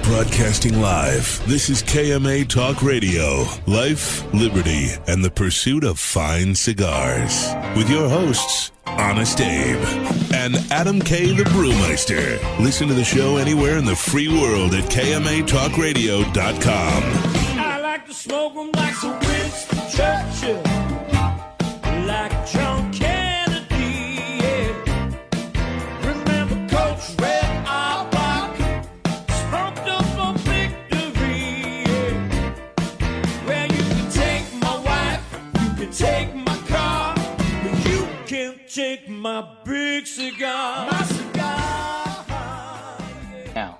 Broadcasting live, this is KMA Talk Radio. Life, liberty, and the pursuit of fine cigars. With your hosts, Honest Abe and Adam K. the Brewmeister. Listen to the show anywhere in the free world at KMATalkRadio.com. I like to smoke them like some Winston Churchill, like John Kennedy, yeah. Remember Coach Red Auerbach, smoked up for victory, yeah. Well, you can take my wife, you can take my car, but you can't take my big cigar. My cigar, yeah. Now.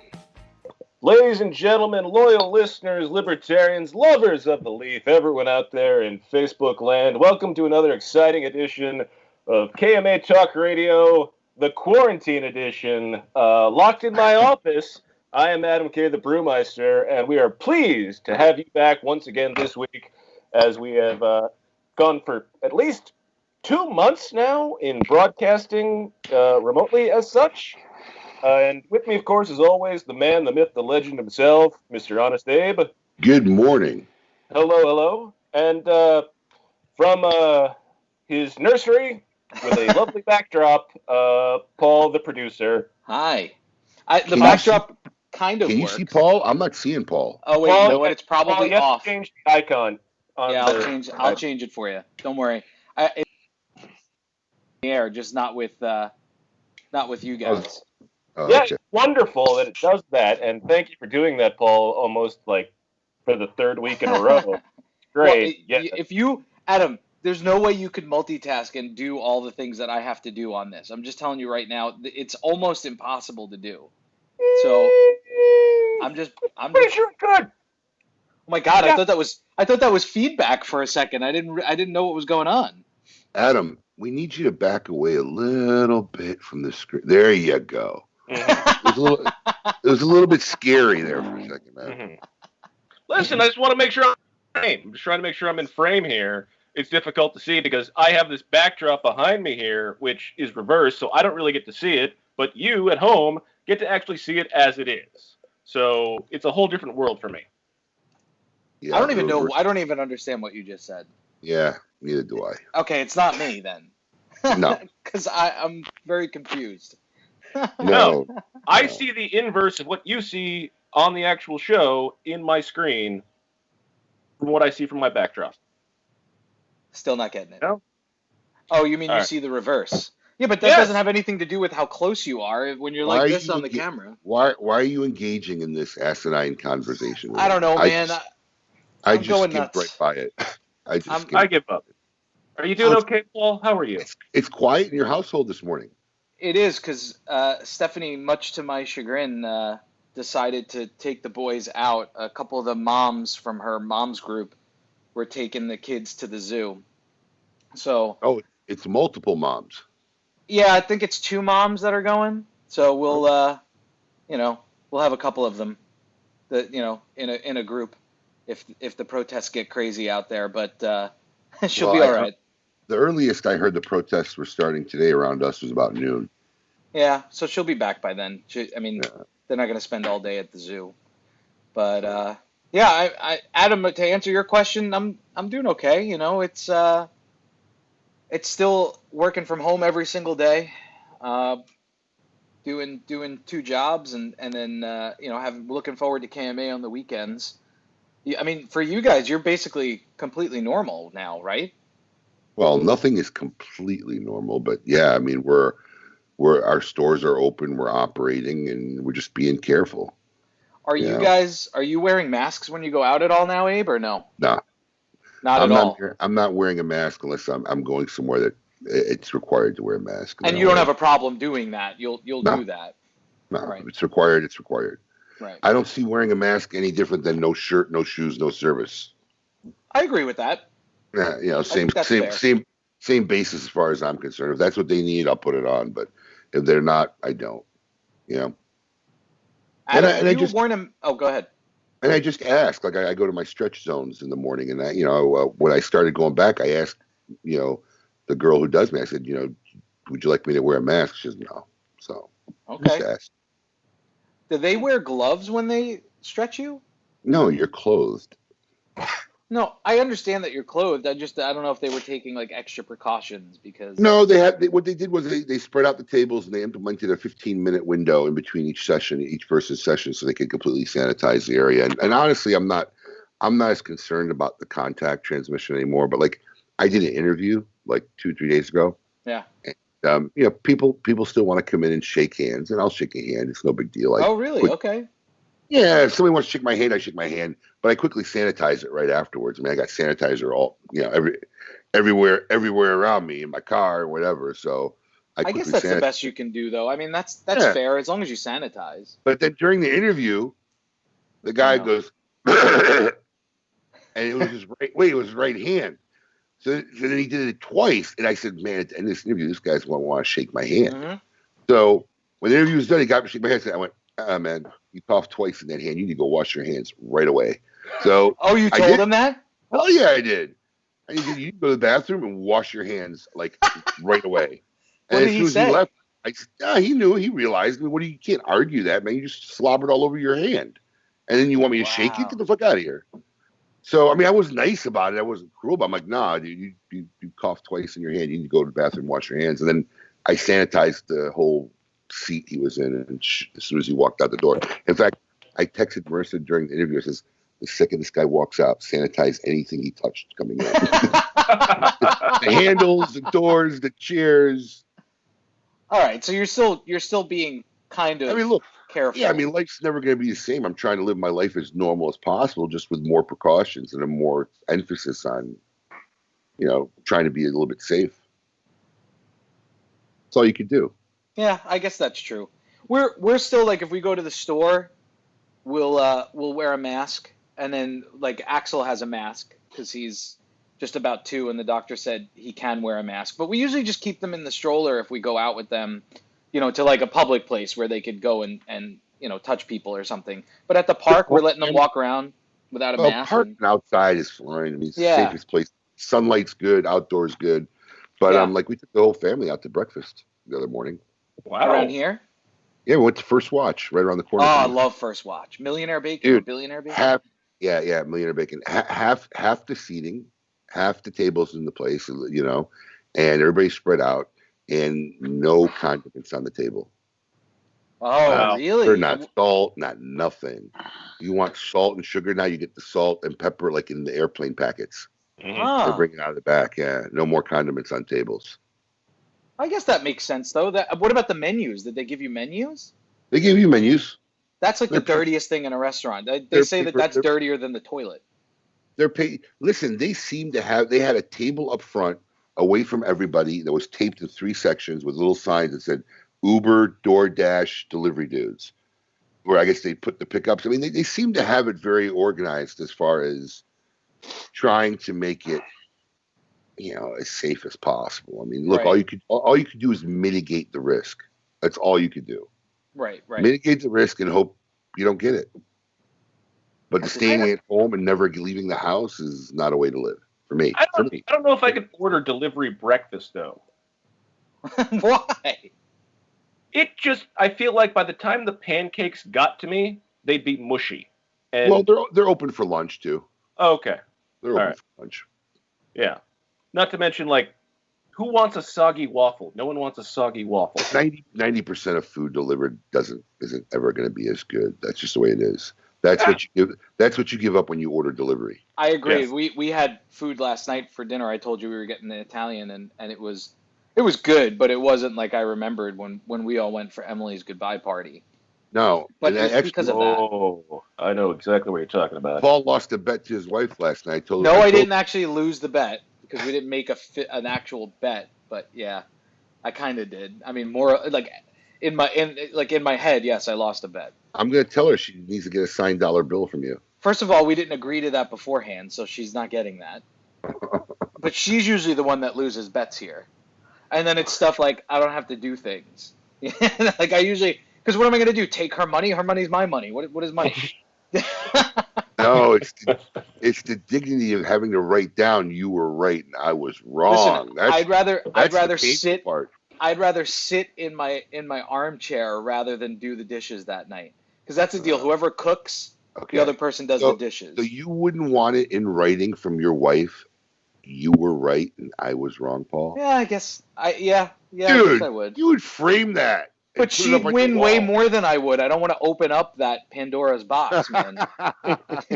Ladies and gentlemen, loyal listeners, libertarians, lovers of the leaf, everyone out there in Facebook land, welcome to another exciting edition of KMA Talk Radio, the quarantine edition. Locked in my office, I am Adam K. the Brewmeister, and we are pleased to have you back once again this week, as we have gone for at least 2 months now in broadcasting remotely as such. And with me, of course, as always, the man, the myth, the legend himself, Mr. Honest Abe. Good morning. Hello, hello. And from his nursery, with a lovely backdrop, Paul, the producer. Hi. The backdrop kind of Can works. you see Paul? I'm not seeing Paul. Oh, wait, Paul, you know what? It's probably Paul, you have to off. change the icon. Yeah, I'll change it for you. Don't worry. It's in the air, just not with you guys. Oh, Yeah, okay. it's wonderful that it does that, and thank you for doing that, Paul, almost like for the third week in a row. Great. Well, if you, Adam, there's no way you could multitask and do all the things that I have to do on this. I'm just telling you right now, it's almost impossible to do. So I'm pretty sure it could. Oh my God, Yeah. I thought that was feedback for a second. I didn't know what was going on. Adam, we need you to back away a little bit from the screen. There you go. Mhm. It was a little bit scary there for a second, man. Mhm. Listen, I just want to make sure I'm in frame. I'm just trying to make sure I'm in frame here. It's difficult to see because I have this backdrop behind me here, which is reversed, so I don't really get to see it, but you at home get to actually see it as it is. So it's a whole different world for me. Yeah, I don't even know. I don't even understand what you just said. Yeah, neither do I. Okay, it's not me then. No. Because I'm very confused. No. I No. see the inverse of what you see on the actual show in my screen from what I see from my backdrop. Still not getting it. No? Oh, you mean All you right. see the reverse? Yeah, but that Yes. doesn't have anything to do with how close you are when you're Why like are this you on the enga- camera. Why are you engaging in this asinine conversation? with I don't me? know, man. I I'm just going skipped nuts. right by it. I just I'm- skipped. I give up. Are you doing okay, Paul? How are you? It's quiet in your household this morning. It is because Stephanie, much to my chagrin, decided to take the boys out. A couple of the moms from her mom's group were taking the kids to the zoo. So, Oh, it's multiple moms. yeah, I think it's 2 moms that are going. So we'll, we'll have a couple of them, that in a group, if the protests get crazy out there. But she'll be all right. The earliest I heard the protests were starting today around us was about noon. Yeah, so she'll be back by then. They're not going to spend all day at the zoo. But yeah, Adam, to answer your question, I'm doing okay. You know, it's still working from home every single day, doing 2 jobs, and then looking forward to KMA on the weekends. I mean, for you guys, you're basically completely normal now, right? Well, nothing is completely normal, but yeah, I mean, our stores are open, we're operating, and we're just being careful. Are you wearing masks when you go out at all now, Abe, or no? No, Not at all. I'm not wearing a mask unless I'm going somewhere that it's required to wear a mask. And you don't have a problem doing that. You'll No. do that. No, Right. It's required. It's required. Right. I don't see wearing a mask any different than no shirt, no shoes, no service. I agree with that. Yeah, think that's fair. same basis as far as I'm concerned. If that's what they need, I'll put it on. But if they're not, I don't. You know. Adam, And I you just- warn him. Oh, go ahead. And I just ask, like I go to my stretch zones in the morning, and when I started going back, I asked, the girl who does me, I said, would you like me to wear a mask? She says no. So Okay. just asked. Do they wear gloves when they stretch you? No, you're clothed. No, I understand that you're clothed. I don't know if they were taking like extra precautions because. No, what they did was they spread out the tables and they implemented a 15-minute window in between each person's session, so they could completely sanitize the area. And honestly, I'm not as concerned about the contact transmission anymore. But like, I did an interview like 2-3 days ago. Yeah. And, people still want to come in and shake hands, and I'll shake a hand. It's no big deal. Oh, really? Okay. Yeah, if somebody wants to shake my hand, I shake my hand, but I quickly sanitize it right afterwards. I mean, I got sanitizer all, everywhere around me in my car or whatever. So I guess that's the best you can do, though. I mean, that's fair as long as you sanitize. But then during the interview, the guy goes, and it was his right hand. So then he did it twice, and I said, man, at the end of this interview, this guy's going to want to shake my hand. Mm-hmm. So when the interview was done, he got me to shake my hand. I went, man, you coughed twice in that hand. You need to go wash your hands right away. So you told him that? Hell yeah, I did. I said, you go to the bathroom and wash your hands like right away. And What did he say? He left, I said, he knew. He realized. I mean, you can't argue that, man. You just slobbered all over your hand. And then you want me to shake it? Get the fuck out of here. So, I mean, I was nice about it. I wasn't cruel, but I'm like, nah, dude, you coughed twice in your hand. You need to go to the bathroom, wash your hands. And then I sanitized the whole seat he was in, and as soon as he walked out the door. In fact, I texted Marissa during the interview. I says, the second this guy walks out, sanitize anything he touched coming in. The handles, the doors, the chairs. All right, so you're still being kind of careful. Yeah, I mean, life's never going to be the same. I'm trying to live my life as normal as possible, just with more precautions and a more emphasis on, trying to be a little bit safe. That's all you could do. Yeah, I guess that's true. We're still like, if we go to the store, we'll wear a mask, and then like Axel has a mask because he's just about 2, and the doctor said he can wear a mask. But we usually just keep them in the stroller if we go out with them, to like a public place where they could go and touch people or something. But at the park, we're letting them walk around without a mask. Park and outside is fine. I mean, it's the safest place. Sunlight's good, outdoors good. But like we took the whole family out to breakfast the other morning. Wow. Around here? Yeah, we went to First Watch right around the corner. Oh, I love First Watch. Millionaire Bacon, dude, Billionaire Bacon? Millionaire Bacon. Half the seating, half the tables in the place, and everybody's spread out, and no condiments on the table. Oh, really? They're not salt, not nothing. You want salt and sugar, now you get the salt and pepper like in the airplane packets. Oh. They're bringing it out of the back, no more condiments on tables. I guess that makes sense, though. What about the menus? Did they give you menus? They give you menus. That's like the dirtiest thing in a restaurant. They say that's dirtier than the toilet. Listen, they had a table up front away from everybody that was taped in 3 sections with little signs that said Uber, DoorDash, delivery dudes, where I guess they put the pickups. I mean, they seem to have it very organized as far as trying to make it, as safe as possible. I mean, look, all you could do is mitigate the risk. That's all you could do. Right. Mitigate the risk and hope you don't get it. But staying at home and never leaving the house is not a way to live for me. I don't know if I could order delivery breakfast though. Why? I feel like by the time the pancakes got to me, they'd be mushy. And, well, they're open for lunch too. Oh, okay. They're open for lunch. Yeah. Not to mention, like, who wants a soggy waffle? No one wants a soggy waffle. 90% of food delivered isn't ever going to be as good. That's just the way it is. That's what you give up when you order delivery. I agree. Yes. We had food last night for dinner. I told you we were getting the Italian, and it was good, but it wasn't like I remembered when we all went for Emily's goodbye party. No, but it's because of that. Oh, I know exactly what you're talking about. Paul lost a bet to his wife last night. I didn't actually lose the bet because we didn't make an actual bet. But yeah, I kind of did. I mean, more like in my head, yes, I lost a bet. I'm gonna tell her she needs to get a signed dollar bill from you. First of all, we didn't agree to that beforehand, so she's not getting that. But she's usually the one that loses bets here, and then it's stuff like I don't have to do things. Like I usually. Because what am I going to do? Take her money? Her money's my money. What is money? No, it's the dignity of having to write down you were right and I was wrong. Listen, I'd rather sit. I'd rather sit in my armchair rather than do the dishes that night. Because that's the deal. Whoever cooks, Okay. The other person does the dishes. So you wouldn't want it in writing from your wife? You were right and I was wrong, Paul? Yeah, I guess. Yeah, Dude, I guess I would. You would frame that. But she'd win way more than I would. I don't want to open up that Pandora's box, man.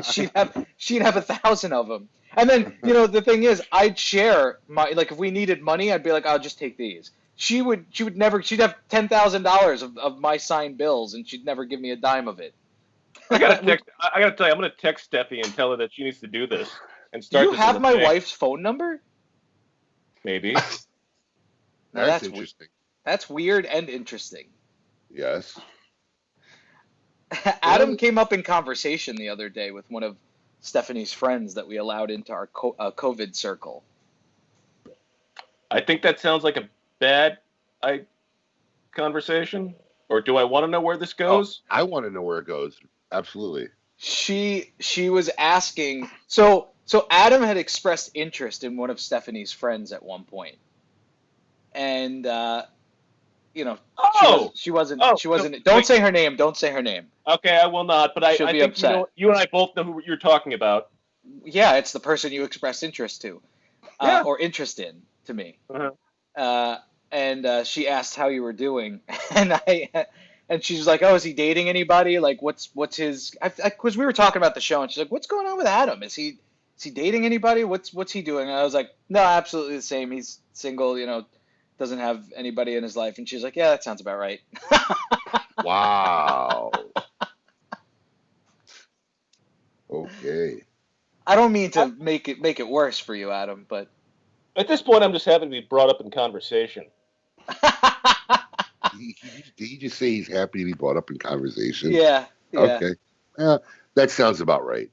she'd have 1,000 of them. And then, the thing is, I'd share if we needed money, I'd be like, I'll just take these. She would never, she'd have $10,000 of my signed bills, and she'd never give me a dime of it. I gotta tell you, I'm gonna text Steffi and tell her that she needs to do this and start. Do you have my wife's phone number? Maybe. That's interesting. That's weird and interesting. Yes. Adam came up in conversation the other day with one of Stephanie's friends that we allowed into our COVID circle. I think that sounds like a bad conversation. Or do I want to know where this goes? I want to know where it goes. Absolutely. She was asking. So Adam had expressed interest in one of Stephanie's friends at one point, and she wasn't. Don't say her name. Don't say her name. Okay, I will not. But I think upset. You and I both know who you're talking about. Yeah, it's the person you expressed interest to, or interest in to me. Uh-huh. And she asked how you were doing, and she's like, "Oh, is he dating anybody? Like, what's his?" Because we were talking about the show, and she's like, "What's going on with Adam? Is he dating anybody? What's he doing?" And I was like, "No, absolutely the same. He's single. Doesn't have anybody in his life." And she's like, "Yeah, that sounds about right." Wow. Okay. I don't mean to make it worse for you, Adam, but at this point, I'm just happy to be brought up in conversation. Did he just say he's happy to be brought up in conversation? Yeah. Okay. That sounds about right.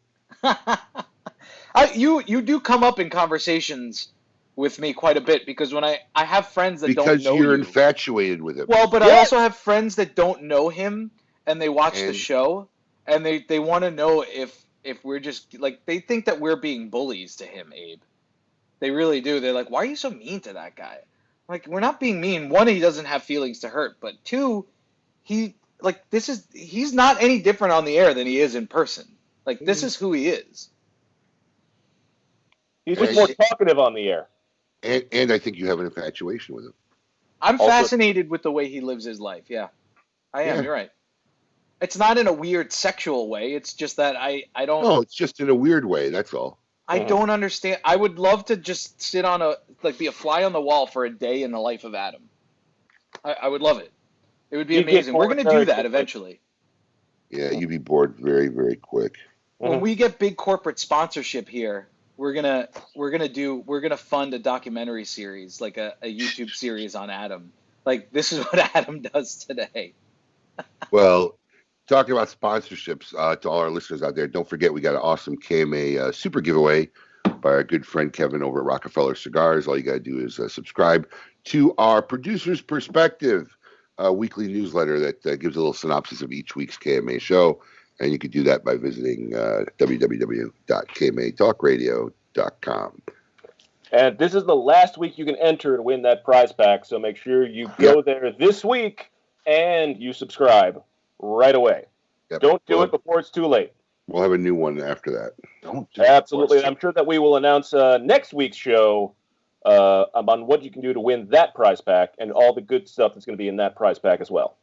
You do come up in conversations with me quite a bit because when I have friends that don't know you. Because you're infatuated with him. Well, but I also have friends that don't know him and they watch the show and they want to know if we're just they think that we're being bullies to him, Abe. They really do. They're like, "Why are you so mean to that guy?" Like, we're not being mean. One, he doesn't have feelings to hurt, but two, he's not any different on the air than he is in person. Like, this is who he is. He's just more talkative on the air. And I think you have an infatuation with him. I'm fascinated with the way he lives his life. Yeah, I am. Yeah. You're right. It's not in a weird sexual way. It's just that I don't. No, it's just in a weird way. That's all. I don't understand. I would love to just sit on be a fly on the wall for a day in the life of Adam. I would love it. It would be amazing. We're going to do that eventually. Yeah, you'd be bored very, very quick. When we get big corporate sponsorship here, we're gonna fund a documentary series, like a YouTube series on Adam. Like, this is what Adam does today. Well, talking about sponsorships, to all our listeners out there, don't forget we got an awesome KMA super giveaway by our good friend Kevin over at Rockefeller Cigars. All you got to do is subscribe to our Producer's Perspective weekly newsletter that gives a little synopsis of each week's KMA show. And you can do that by visiting www.kmatalkradio.com. And this is the last week you can enter to win that prize pack, so make sure you go there this week and you subscribe right away. Yep. Don't do it before it's too late. We'll have a new one after that. Absolutely. I'm sure that we will announce next week's show on what you can do to win that prize pack and all the good stuff that's going to be in that prize pack as well.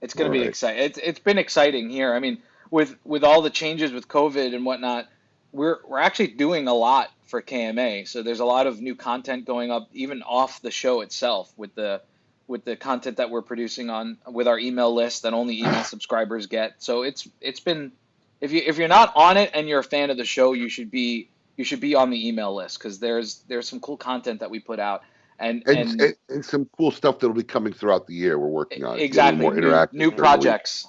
It's going to be exciting. It's been exciting here. I mean, with all the changes with COVID and whatnot, we're actually doing a lot for KMA. So there's a lot of new content going up, even off the show itself, with the content that we're producing with our email list that only email subscribers get. So it's been, if you're not on it and you're a fan of the show, you should be on the email list because there's some cool content that we put out. And some cool stuff that'll be coming throughout the year. We're working on exactly more interactive new projects.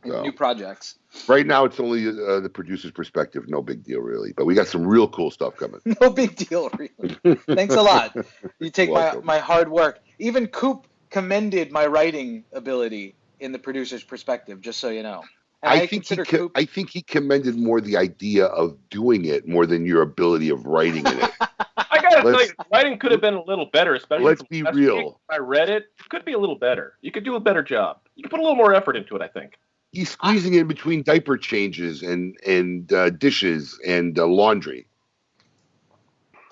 So, new projects. Right now, it's only the producer's perspective. No big deal, really. But we got some real cool stuff coming. No big deal, really. Thanks a lot. You take my hard work. Even Coop commended my writing ability in the producer's perspective. Just so you know. I think he commended more the idea of doing it more than your ability of writing in it. I gotta tell you, writing could have been a little better, especially. Let's be real. I read it. It could be a little better. You could do a better job. You could put a little more effort into it, I think. He's squeezing in between diaper changes and dishes and laundry.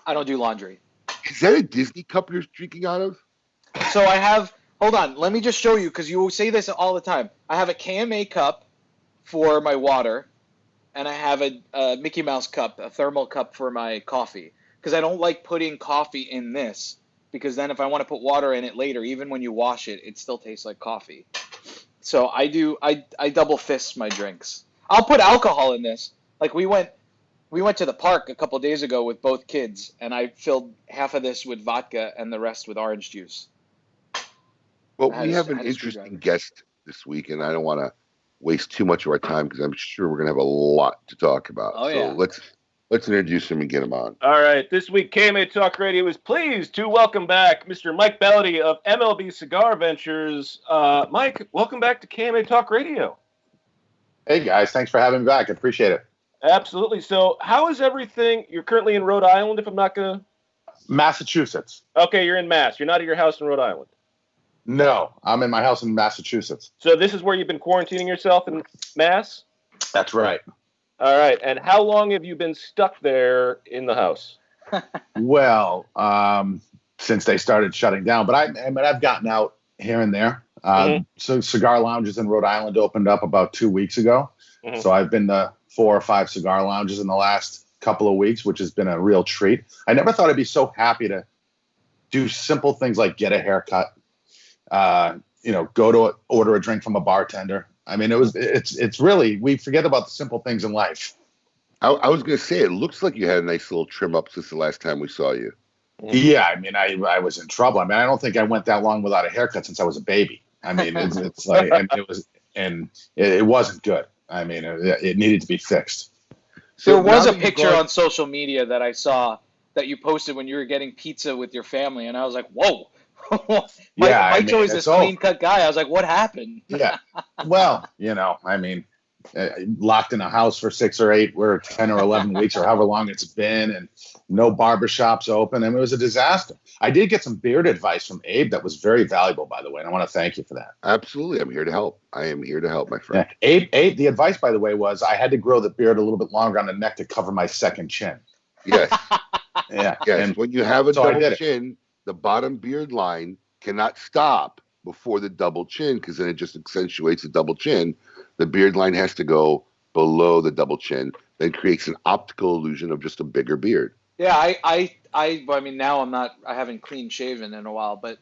I don't do laundry. Is that a Disney cup you're drinking out of? So I have, hold on, let me just show you, because you say this all the time. I have a KMA cup for my water, and I have a Mickey Mouse cup, a thermal cup for my coffee, because I don't like putting coffee in this, because then if I want to put water in it later, even when you wash it, it still tastes like coffee. So I double fist my drinks. I'll put alcohol in this. Like we went to the park a couple days ago with both kids, and I filled half of this with vodka and the rest with orange juice. Well, we have an interesting guest this week, and I don't want to waste too much of our time because I'm sure we're going to have a lot to talk about. Oh, yeah. So let's introduce him and get him on. All right. This week, KMA Talk Radio is pleased to welcome back Mr. Mike Bellody of MLB Cigar Ventures. Mike, welcome back to KMA Talk Radio. Hey, guys. Thanks for having me back. I appreciate it. Absolutely. So how is everything? You're currently in Rhode Island, if I'm not going to... Massachusetts. Okay, you're in Mass. You're not at your house in Rhode Island. No, I'm in my house in Massachusetts. So this is where you've been quarantining yourself in Mass? That's right. All right. And how long have you been stuck there in the house? Well, since they started shutting down, but I've gotten out here and there. So cigar lounges in Rhode Island opened up about 2 weeks ago. So I've been to 4 or 5 cigar lounges in the last couple of weeks, which has been a real treat. I never thought I'd be so happy to do simple things like get a haircut, go to order a drink from a bartender. I mean, it's really, we forget about the simple things in life. I was going to say, it looks like you had a nice little trim up since the last time we saw you. Yeah, I mean, I was in trouble. I mean, I don't think I went that long without a haircut since I was a baby. I mean, it's like, it wasn't good. I mean, it needed to be fixed. So there was a picture on social media that I saw that you posted when you were getting pizza with your family, and I was like, whoa. Mike's always this clean-cut guy. I was like, what happened? Yeah. Well, I mean, locked in a house for 6 or 8 or 10 or 11 weeks or however long it's been, and no barbershops open. I mean, it was a disaster. I did get some beard advice from Abe that was very valuable, by the way, and I want to thank you for that. Absolutely. I'm here to help. I am here to help, my friend. Yeah. Abe, the advice, by the way, was I had to grow the beard a little bit longer on the neck to cover my second chin. Yes. Yeah. Yes. And when you have a double chin, the bottom beard line cannot stop before the double chin because then it just accentuates the double chin. The beard line has to go below the double chin, then creates an optical illusion of just a bigger beard. Yeah, I mean, now I haven't clean shaven in a while, but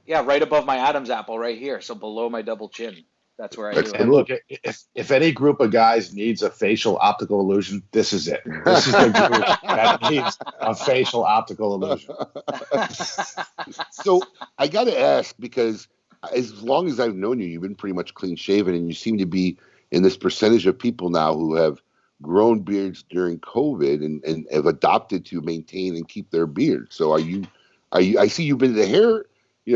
yeah, right above my Adam's apple right here, so below my double chin. That's where I do it. And look, if any group of guys needs a facial optical illusion, this is it. This is the group that needs a facial optical illusion. So I got to ask, because as long as I've known you, you've been pretty much clean shaven, and you seem to be in this percentage of people now who have grown beards during COVID and have adopted to maintain and keep their beard. So are you? I see you've been to the hair,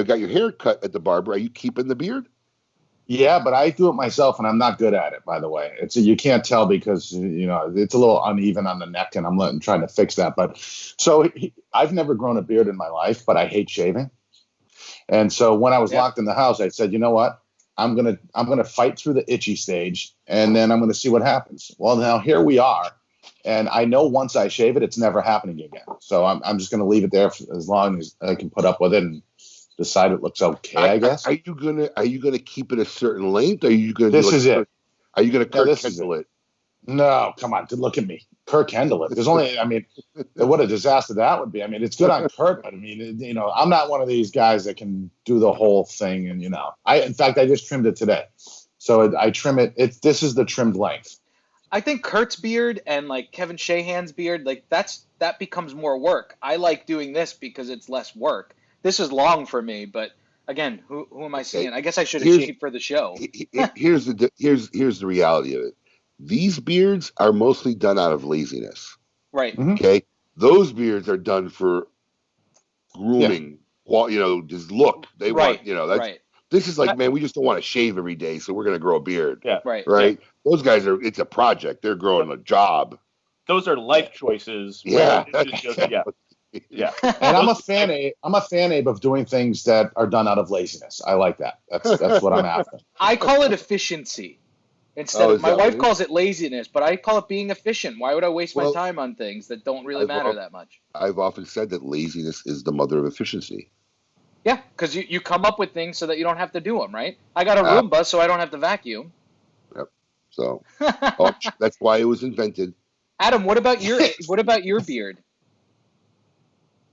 got your hair cut at the barber. Are you keeping the beard? Yeah, but I do it myself, and I'm not good at it, by the way. You can't tell because, it's a little uneven on the neck, and I'm trying to fix that. But so I've never grown a beard in my life, but I hate shaving. And so when I was locked in the house, I said, you know what? I'm gonna fight through the itchy stage, and then I'm going to see what happens. Well, now here we are, and I know once I shave it, it's never happening again. So I'm just going to leave it there for as long as I can put up with it and decide it looks okay, I guess. Are you gonna keep it a certain length? Are you gonna? This is it. Are you gonna Kirk Kendall it? No, come on, look at me, Kirk Kendall it. There's only, I mean, what a disaster that would be. I mean, it's good on Kirk, but I mean, I'm not one of these guys that can do the whole thing. And in fact, I just trimmed it today, so I trim it. This is the trimmed length. I think Kurt's beard and like Kevin Shahan's beard, like that becomes more work. I like doing this because it's less work. This is long for me, but again, who am I seeing? I guess I should have shaved for the show. Here's the reality of it. These beards are mostly done out of laziness. Right. Mm-hmm. Okay. Those beards are done for grooming. Yeah. Just look. They want. That's. This is like, man, we just don't want to shave every day, so we're going to grow a beard. Yeah. Right. Right. Yeah. Those guys it's a project. They're growing a job. Those are life choices. Yeah. Yeah. And I'm a fan, Abe, of doing things that are done out of laziness. I like that. That's what I'm after. I call it efficiency. Instead of, is my that what wife it is? calls it laziness, but I call it being efficient. Why would I waste my Well, time on things that don't really matter that much? I've often said that laziness is the mother of efficiency. Yeah, because you come up with things so that you don't have to do them, right? I got a Uh, Roomba, so I don't have to vacuum. Yep. So that's why it was invented. Adam, what about your beard?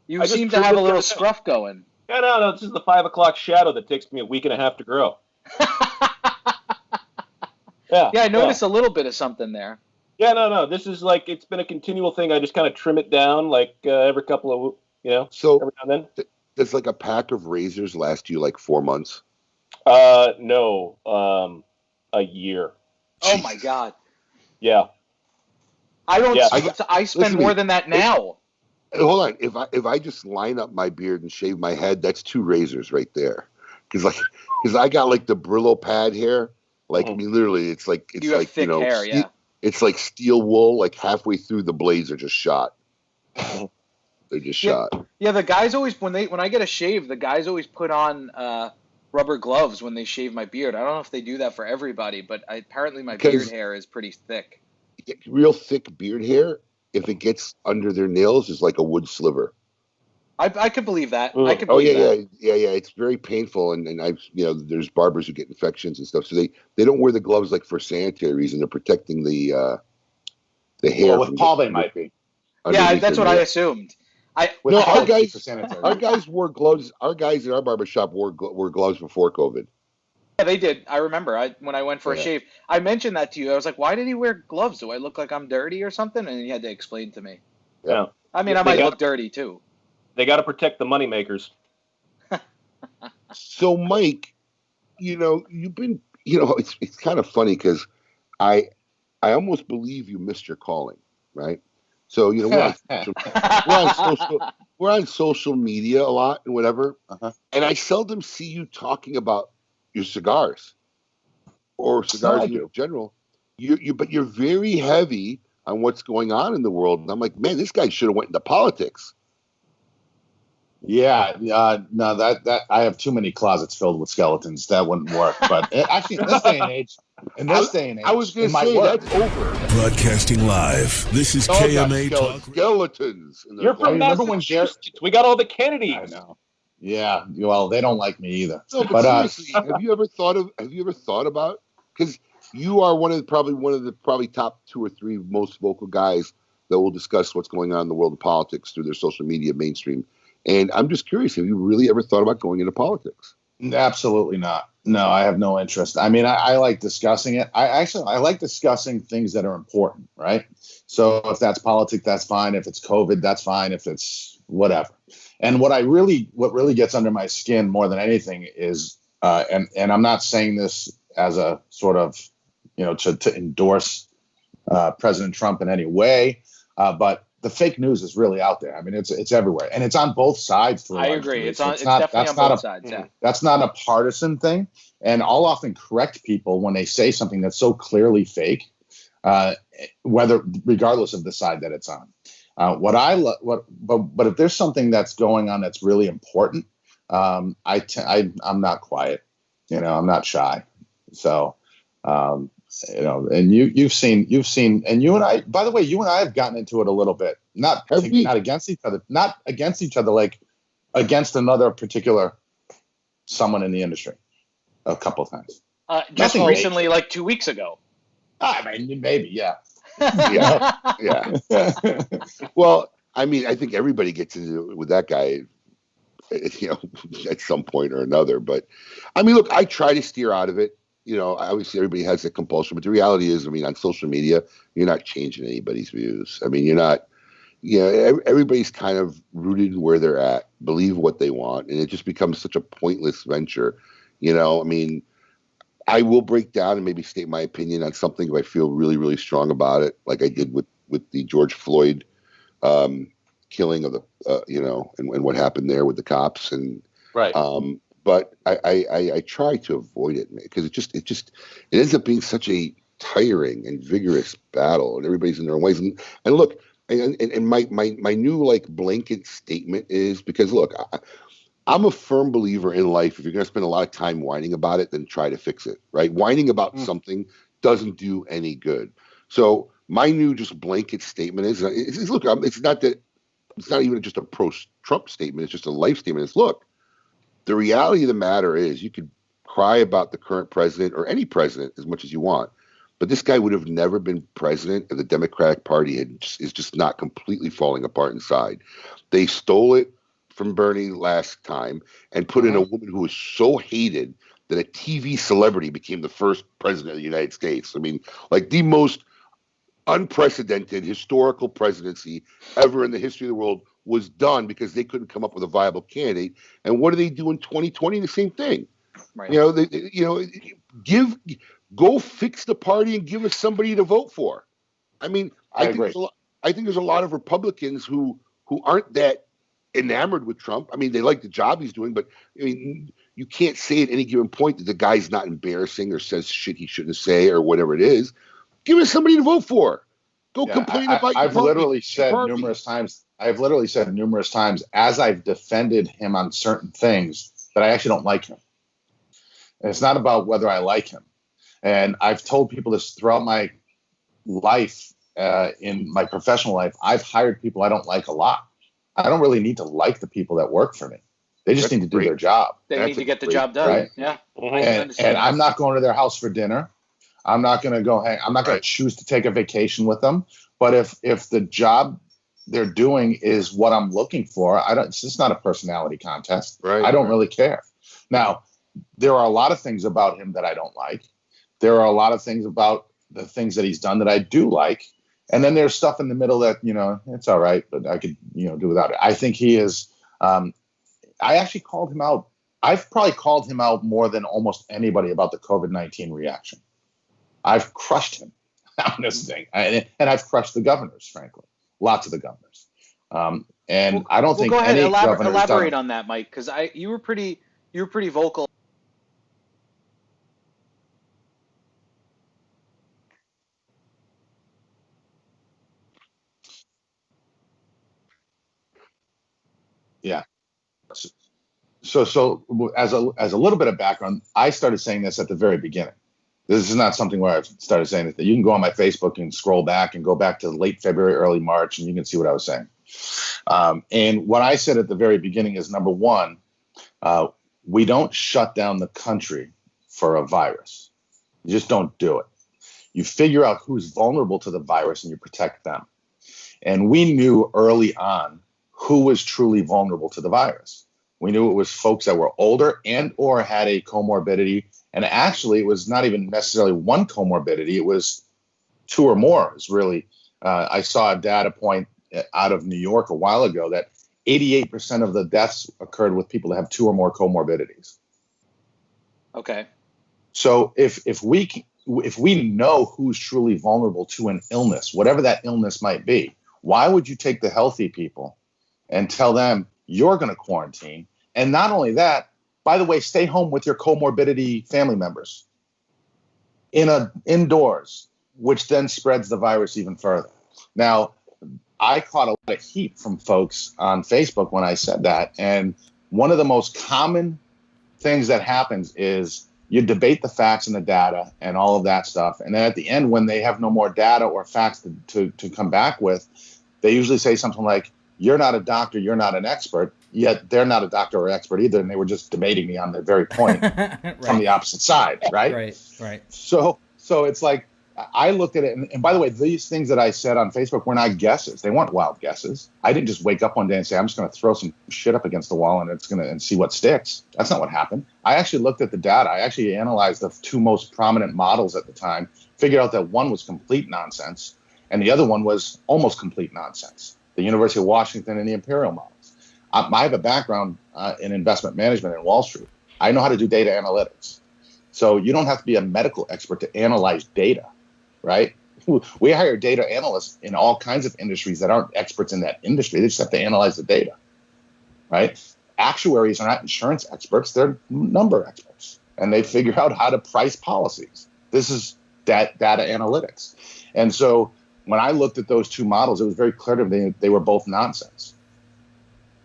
You I just seem to trimmed have it a the little other day. scruff going. Yeah, no, this is the 5 o'clock shadow that takes me a week and a half to grow. Yeah, Yeah, I noticed a little bit of something there. Yeah, no. This is like, it's been a continual thing. I just kind of trim it down like every couple of, So every now and then. does like a pack of razors last you like 4 months? No, a year. Oh my God. Yeah. I don't. Yeah. I spend Listen to more me. than that now. Hold on. If I just line up my beard and shave my head, that's 2 razors right there. Because I got like the Brillo pad hair. Like, I mean, literally, it's like You have thick hair, yeah. It's like steel wool. Like halfway through, the blades are just shot. They're just shot. Yeah, the guys always when I get a shave, the guys always put on rubber gloves when they shave my beard. I don't know if they do that for everybody, but apparently my beard hair is pretty thick. Real thick beard hair, if it gets under their nails, is like a wood sliver. I could believe that. Mm. I could believe that. Yeah. It's very painful, and I've there's barbers who get infections and stuff, so they don't wear the gloves like for sanitary reason. They're protecting the hair. Well, with Paul, they might be. Yeah, that's what I assumed. Our guys wore gloves. Our guys in our barbershop wore gloves before COVID. Yeah, they did. I remember when I went for a shave. I mentioned that to you. I was like, why did he wear gloves? Do I look like I'm dirty or something? And he had to explain to me. Yeah. I mean, I might look dirty too. They got to protect the moneymakers. So, Mike, you've been, it's kind of funny because I almost believe you missed your calling, right? So, we're on social media a lot and whatever, and I seldom see you talking about your cigars or cigars in general. But you're very heavy on what's going on in the world. And I'm like, man, this guy should have went into politics. Yeah, no, that I have too many closets filled with skeletons. That wouldn't work. But actually, in this day and age, I was going to say that's over. Broadcasting live. This is KMA Talk. Skeletons. You're from Massachusetts. We got all the Kennedys. I know. Yeah, well, they don't like me either. No, but seriously, have you ever thought about? Because you are one of the top 2 or 3 most vocal guys that will discuss what's going on in the world of politics through their social media mainstream. And I'm just curious, have you really ever thought about going into politics? Absolutely not. No, I have no interest. I mean, I like discussing it. I like discussing things that are important, right? So if that's politics, that's fine. If it's COVID, that's fine. If it's whatever. And what really gets under my skin more than anything is, and I'm not saying this as a sort of, to endorse President Trump in any way, but the fake news is really out there. I mean, it's everywhere, and it's on both sides. I agree. It's definitely on both sides. Yeah, that's not a partisan thing, and I'll often correct people when they say something that's so clearly fake, regardless of the side that it's on. But if there's something that's going on that's really important, I'm not quiet. I'm not shy. So. And you've seen, and you and I, by the way, you and I have gotten into it a little bit, not against each other, like against another particular someone in the industry a couple of times. Just recently, like 2 weeks ago. I mean, maybe, yeah. Yeah. Well, I mean, I think everybody gets into it with that guy, at some point or another. But I mean, look, I try to steer out of it. Obviously everybody has a compulsion, but the reality is, I mean, on social media, you're not changing anybody's views. I mean, you're not, everybody's kind of rooted in where they're at, believe what they want, and it just becomes such a pointless venture. I mean, I will break down and maybe state my opinion on something if I feel really, really strong about it, like I did with the George Floyd killing of and what happened there with the cops and right. But I try to avoid it because it ends up being such a tiring and vigorous battle, and everybody's in their own ways. And look, and my new like blanket statement is, because look, I'm a firm believer in life. If you're going to spend a lot of time whining about it, then try to fix it. Right? Whining about something doesn't do any good. So my new just blanket statement is look, it's not even just a pro-Trump statement. It's just a life statement. It's, look, the reality of the matter is you could cry about the current president or any president as much as you want, but this guy would have never been president if the Democratic Party is just not completely falling apart inside. They stole it from Bernie last time and put in a woman who was so hated that a TV celebrity became the first president of the United States. I mean, like the most unprecedented historical presidency ever in the history of the world was done because they couldn't come up with a viable candidate. And what do they do in 2020? The same thing. Right. Go fix the party and give us somebody to vote for. I mean, I think there's a lot of Republicans who aren't that enamored with Trump. I mean, they like the job he's doing, but I mean, you can't say at any given point that the guy's not embarrassing or says shit he shouldn't say or whatever it is. Give us somebody to vote for. Go complain about your I've party. literally said numerous times as I've defended him on certain things that I actually don't like him. And it's not about whether I like him. And I've told people this throughout my life, in my professional life. I've hired people I don't like a lot. I don't really need to like the people that work for me. They just need to do their job. They need to get the job done. Right? Yeah. And I'm not going to their house for dinner. I'm not going to go hang. I'm not going to choose to take a vacation with them. But if the job they're doing is what I'm looking for, it's just not a personality contest. Right. I don't really care. Now, there are a lot of things about him that I don't like. There are a lot of things about the things that he's done that I do like. And then there's stuff in the middle that, it's all right, but I could, do without it. I think he is, I actually called him out. I've probably called him out more than almost anybody about the COVID-19 reaction. I've crushed him on this thing. And I've crushed the governors, frankly. Lots of the governors. I don't think any governor elaborate on that, Mike, because you were pretty vocal. Yeah. So as a little bit of background, I started saying this at the very beginning. This is not something where I've started saying this. You can go on my Facebook and scroll back and go back to late February, early March, and you can see what I was saying. And what I said at the very beginning is, number one, we don't shut down the country for a virus. You just don't do it. You figure out who's vulnerable to the virus and you protect them. And we knew early on who was truly vulnerable to the virus. We knew it was folks that were older and or had a comorbidity. And actually, it was not even necessarily one comorbidity. It was two or more. It's really, I saw a data point out of New York a while ago that 88% of the deaths occurred with people that have two or more comorbidities. Okay. So if we know who's truly vulnerable to an illness, whatever that illness might be, why would you take the healthy people and tell them you're going to quarantine? And not only that, by the way, stay home with your comorbidity family members indoors, which then spreads the virus even further. Now, I caught a lot of heat from folks on Facebook when I said that. And one of the most common things that happens is you debate the facts and the data and all of that stuff. And then at the end, when they have no more data or facts to come back with, they usually say something like, you're not a doctor, you're not an expert, yet they're not a doctor or expert either, and they were just debating me on the very point right. From the opposite side, right? Right. So it's like, I looked at it, and by the way, these things that I said on Facebook were not guesses. They weren't wild guesses. I didn't just wake up one day and say, I'm just going to throw some shit up against the wall and see what sticks. That's not what happened. I actually looked at the data. I actually analyzed the two most prominent models at the time, figured out that one was complete nonsense, and the other one was almost complete nonsense. The University of Washington and the Imperial models. I have a background in investment management in Wall Street. I know how to do data analytics. So you don't have to be a medical expert to analyze data, right? We hire data analysts in all kinds of industries that aren't experts in that industry. They just have to analyze the data, right? Actuaries are not insurance experts. They're number experts. And they figure out how to price policies. This is data analytics. And so when I looked at those two models, it was very clear to me they were both nonsense.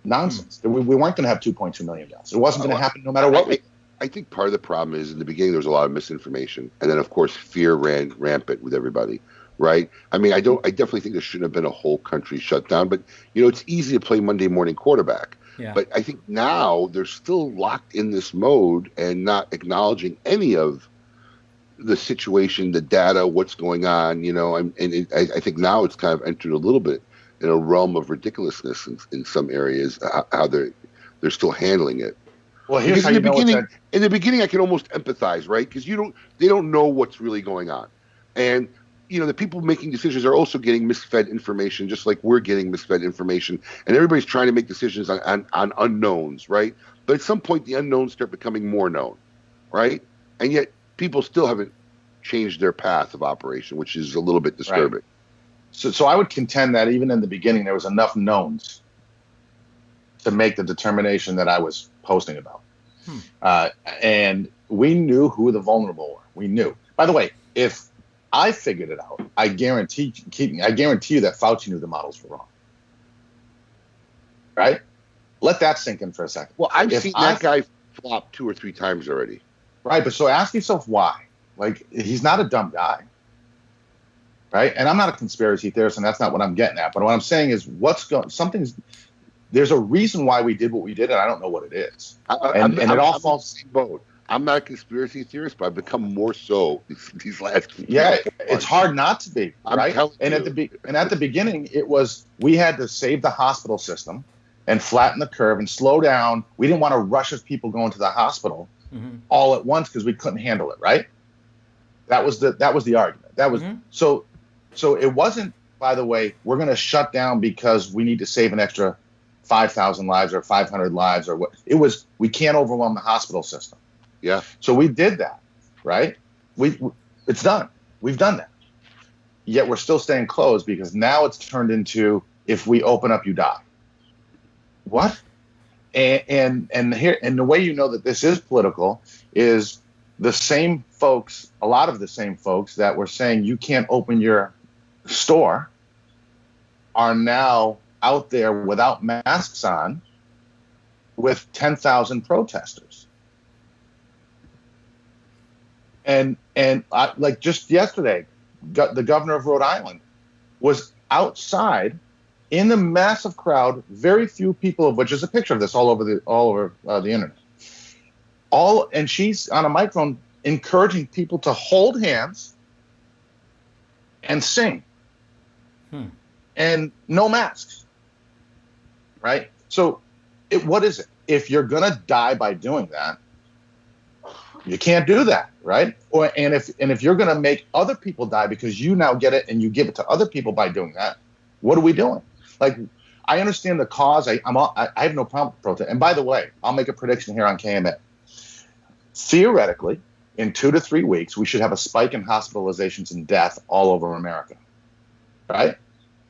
We weren't going to have 2.2 million deaths. It wasn't going to happen no matter what we did. I think part of the problem is in the beginning there was a lot of misinformation, and then of course fear ran rampant with everybody, right? I mean, I definitely think there shouldn't have been a whole country shut down, but it's easy to play Monday morning quarterback. Yeah. But I think now they're still locked in this mode and not acknowledging any of the situation, the data, what's going on, I think now it's kind of entered a little bit in a realm of ridiculousness in some areas, how they're still handling it. Well, here's because how you know in the beginning, I can almost empathize, right? Because they don't know what's really going on, and the people making decisions are also getting misfed information, just like we're getting misfed information, and everybody's trying to make decisions on unknowns, right? But at some point, the unknowns start becoming more known, right? And yet, people still haven't changed their path of operation, which is a little bit disturbing. Right. So I would contend that even in the beginning, there was enough knowns to make the determination that I was posting about. And we knew who the vulnerable were. We knew. By the way, if I figured it out, I guarantee you that Fauci knew the models were wrong. Right? Let that sink in for a second. Well, I've seen that guy flop 2 or 3 times already. Right, but so ask yourself why. Like, he's not a dumb guy. Right? And I'm not a conspiracy theorist, and that's not what I'm getting at. But what I'm saying is there's a reason why we did what we did, and I don't know what it is. And it all falls in the same boat. I'm not a conspiracy theorist, but I've become more so these last few months. It's hard not to be, right? And at the beginning, it was we had to save the hospital system and flatten the curve and slow down. We didn't want to rush of people going to the hospital all at once because we couldn't handle it, right? That was the argument. That was so it wasn't, by the way, we're going to shut down because we need to save an extra 5,000 lives or 500 lives or what. It was we can't overwhelm the hospital system. Yeah. So we did that, right? It's done. We've done that. Yet we're still staying closed because now it's turned into if we open up, you die. What? And the way you know that this is political is the same folks, a lot of the same folks that were saying you can't open your store are now out there without masks on with 10,000 protesters. And like just yesterday, the governor of Rhode Island was outside in the massive crowd, very few people of which there's a picture of this all over the internet. And she's on a microphone encouraging people to hold hands and sing. And no masks. Right? So what is it? If you're going to die by doing that, you can't do that, right? And if you're going to make other people die because you now get it and you give it to other people by doing that, what are we doing? Like, I understand the cause. I have no problem with protest. And by the way, I'll make a prediction here on KMA. Theoretically, in 2 to 3 weeks, we should have a spike in hospitalizations and death all over America, right?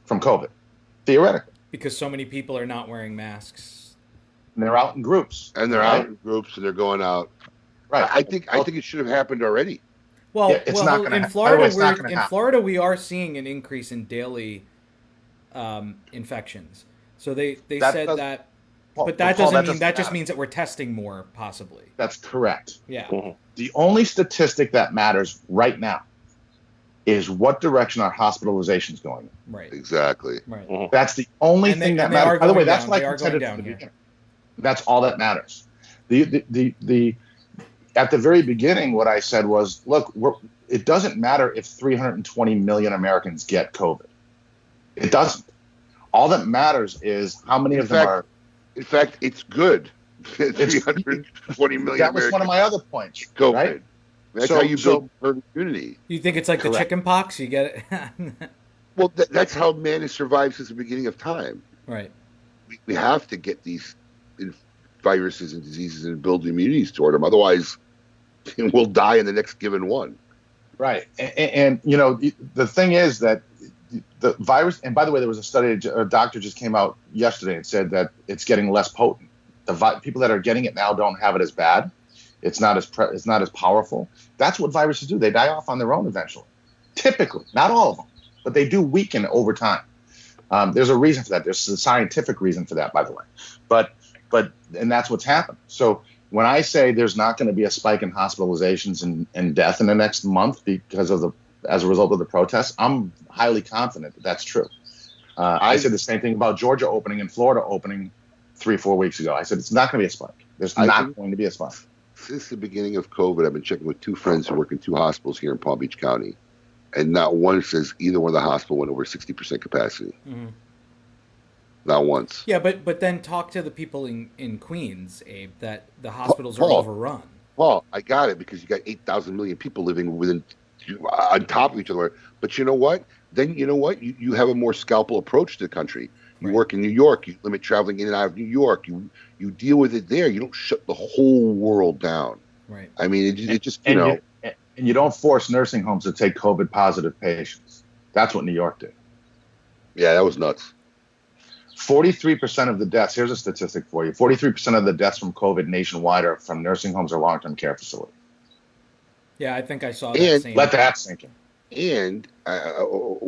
From COVID, theoretically. Because so many people are not wearing masks. And they're out in groups. And they're out in groups and they're going out. Right. I think it should have happened already. Well, it's not going to happen. In Florida, we are seeing an increase in daily infections. So they said that, but that doesn't mean that just means that we're testing more, possibly. That's correct. Yeah. Mm-hmm. The only statistic that matters right now is what direction our hospitalization is going in. Right. Exactly. Right. Mm-hmm. That's the only thing that matters. By the way, that's why I contended at the beginning. That's all that matters. The at the very beginning, what I said was, look, it doesn't matter if 320 million Americans get COVID. It doesn't. All that matters is how many of them are. In fact, it's good. 320 million. That was one of my other points. COVID. Right? That's how you build herd immunity. You think it's like the chicken pox? You get it? Well, that's how man has survived since the beginning of time. Right. We have to get these viruses and diseases and build immunities toward them. Otherwise, we'll die in the next given one. Right. And the thing is that the virus, and by the way, there was a study, a doctor just came out yesterday and said that it's getting less potent. The people that are getting it now don't have it as bad. It's not as powerful. That's what viruses do. They die off on their own eventually. Typically, not all of them, but they do weaken over time. There's a reason for that. There's a scientific reason for that, by the way. But that's what's happened. So when I say there's not going to be a spike in hospitalizations and death in the next month as a result of the protests, I'm highly confident that that's true. I said the same thing about Georgia opening and Florida opening 3-4 weeks ago. I said it's not going to be a spike. There's not going to be a spike. Since the beginning of COVID, I've been checking with 2 friends who work in 2 hospitals here in Palm Beach County, and not one says either one of the hospital went over 60% capacity. Mm-hmm. Not once. Yeah, but then talk to the people in Queens, Abe, that the hospitals are overrun. Paul, I got it, because you got 8,000 million people living on top of each other. But you know what? Then you know what? You have a more scalpel approach to the country. You work in New York. You limit traveling in and out of New York. You deal with it there. You don't shut the whole world down. Right. I mean, it just, and you don't force nursing homes to take COVID positive patients. That's what New York did. Yeah, that was nuts. 43% of the deaths, here's a statistic for you, 43% of the deaths from COVID nationwide are from nursing homes or long-term care facilities. Yeah, I think I saw that same. Let that sink in. And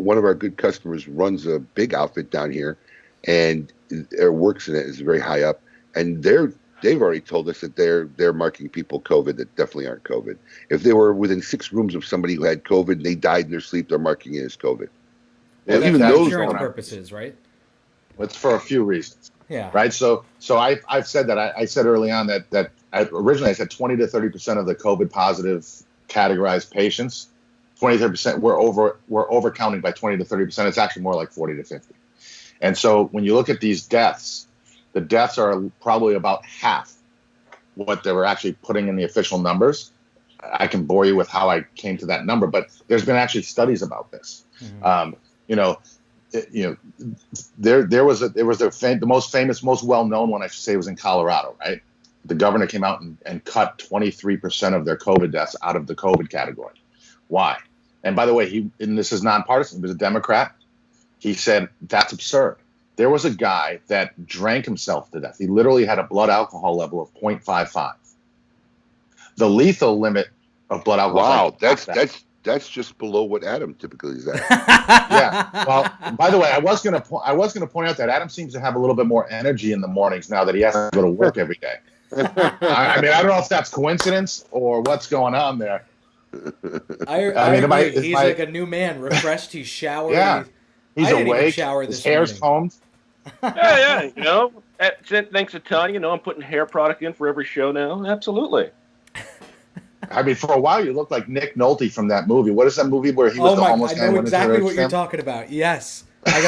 one of our good customers runs a big outfit down here, and works in it, is very high up, and they've already told us that they're marking people COVID that definitely aren't COVID. If they were within 6 rooms of somebody who had COVID and they died in their sleep, they're marking it as COVID. Well, even those insurance purposes, right? It's for a few reasons. Yeah. Right. So I've said that I said early on that originally I said 20 to 30% of the COVID positive categorized patients, 20 to 30% we're overcounting by 20 to 30%. It's actually more like 40 to 50. And so when you look at these deaths, the deaths are probably about half what they were actually putting in the official numbers. I can bore you with how I came to that number, but there's been actually studies about this. Mm-hmm. There was the most famous, most well-known one, I should say, was in Colorado, right? The governor came out and cut 23% of their COVID deaths out of the COVID category. Why? And by the way, and this is nonpartisan, he was a Democrat. He said, that's absurd. There was a guy that drank himself to death. He literally had a blood alcohol level of 0.55. The lethal limit of blood alcohol. Wow, that's just below what Adam typically is at. Yeah. Well, by the way, I was going to point out that Adam seems to have a little bit more energy in the mornings now that he has to go to work every day. I mean, I don't know if that's coincidence or what's going on there. He's like a new man, refreshed. He's showered. Yeah. He's awake. His hair's combed. Yeah. Thanks a ton. I'm putting hair product in for every show now. Absolutely. I mean, for a while, you looked like Nick Nolte from that movie. What is that movie where he was the homeless guy? I know exactly what you're talking about. Yes. I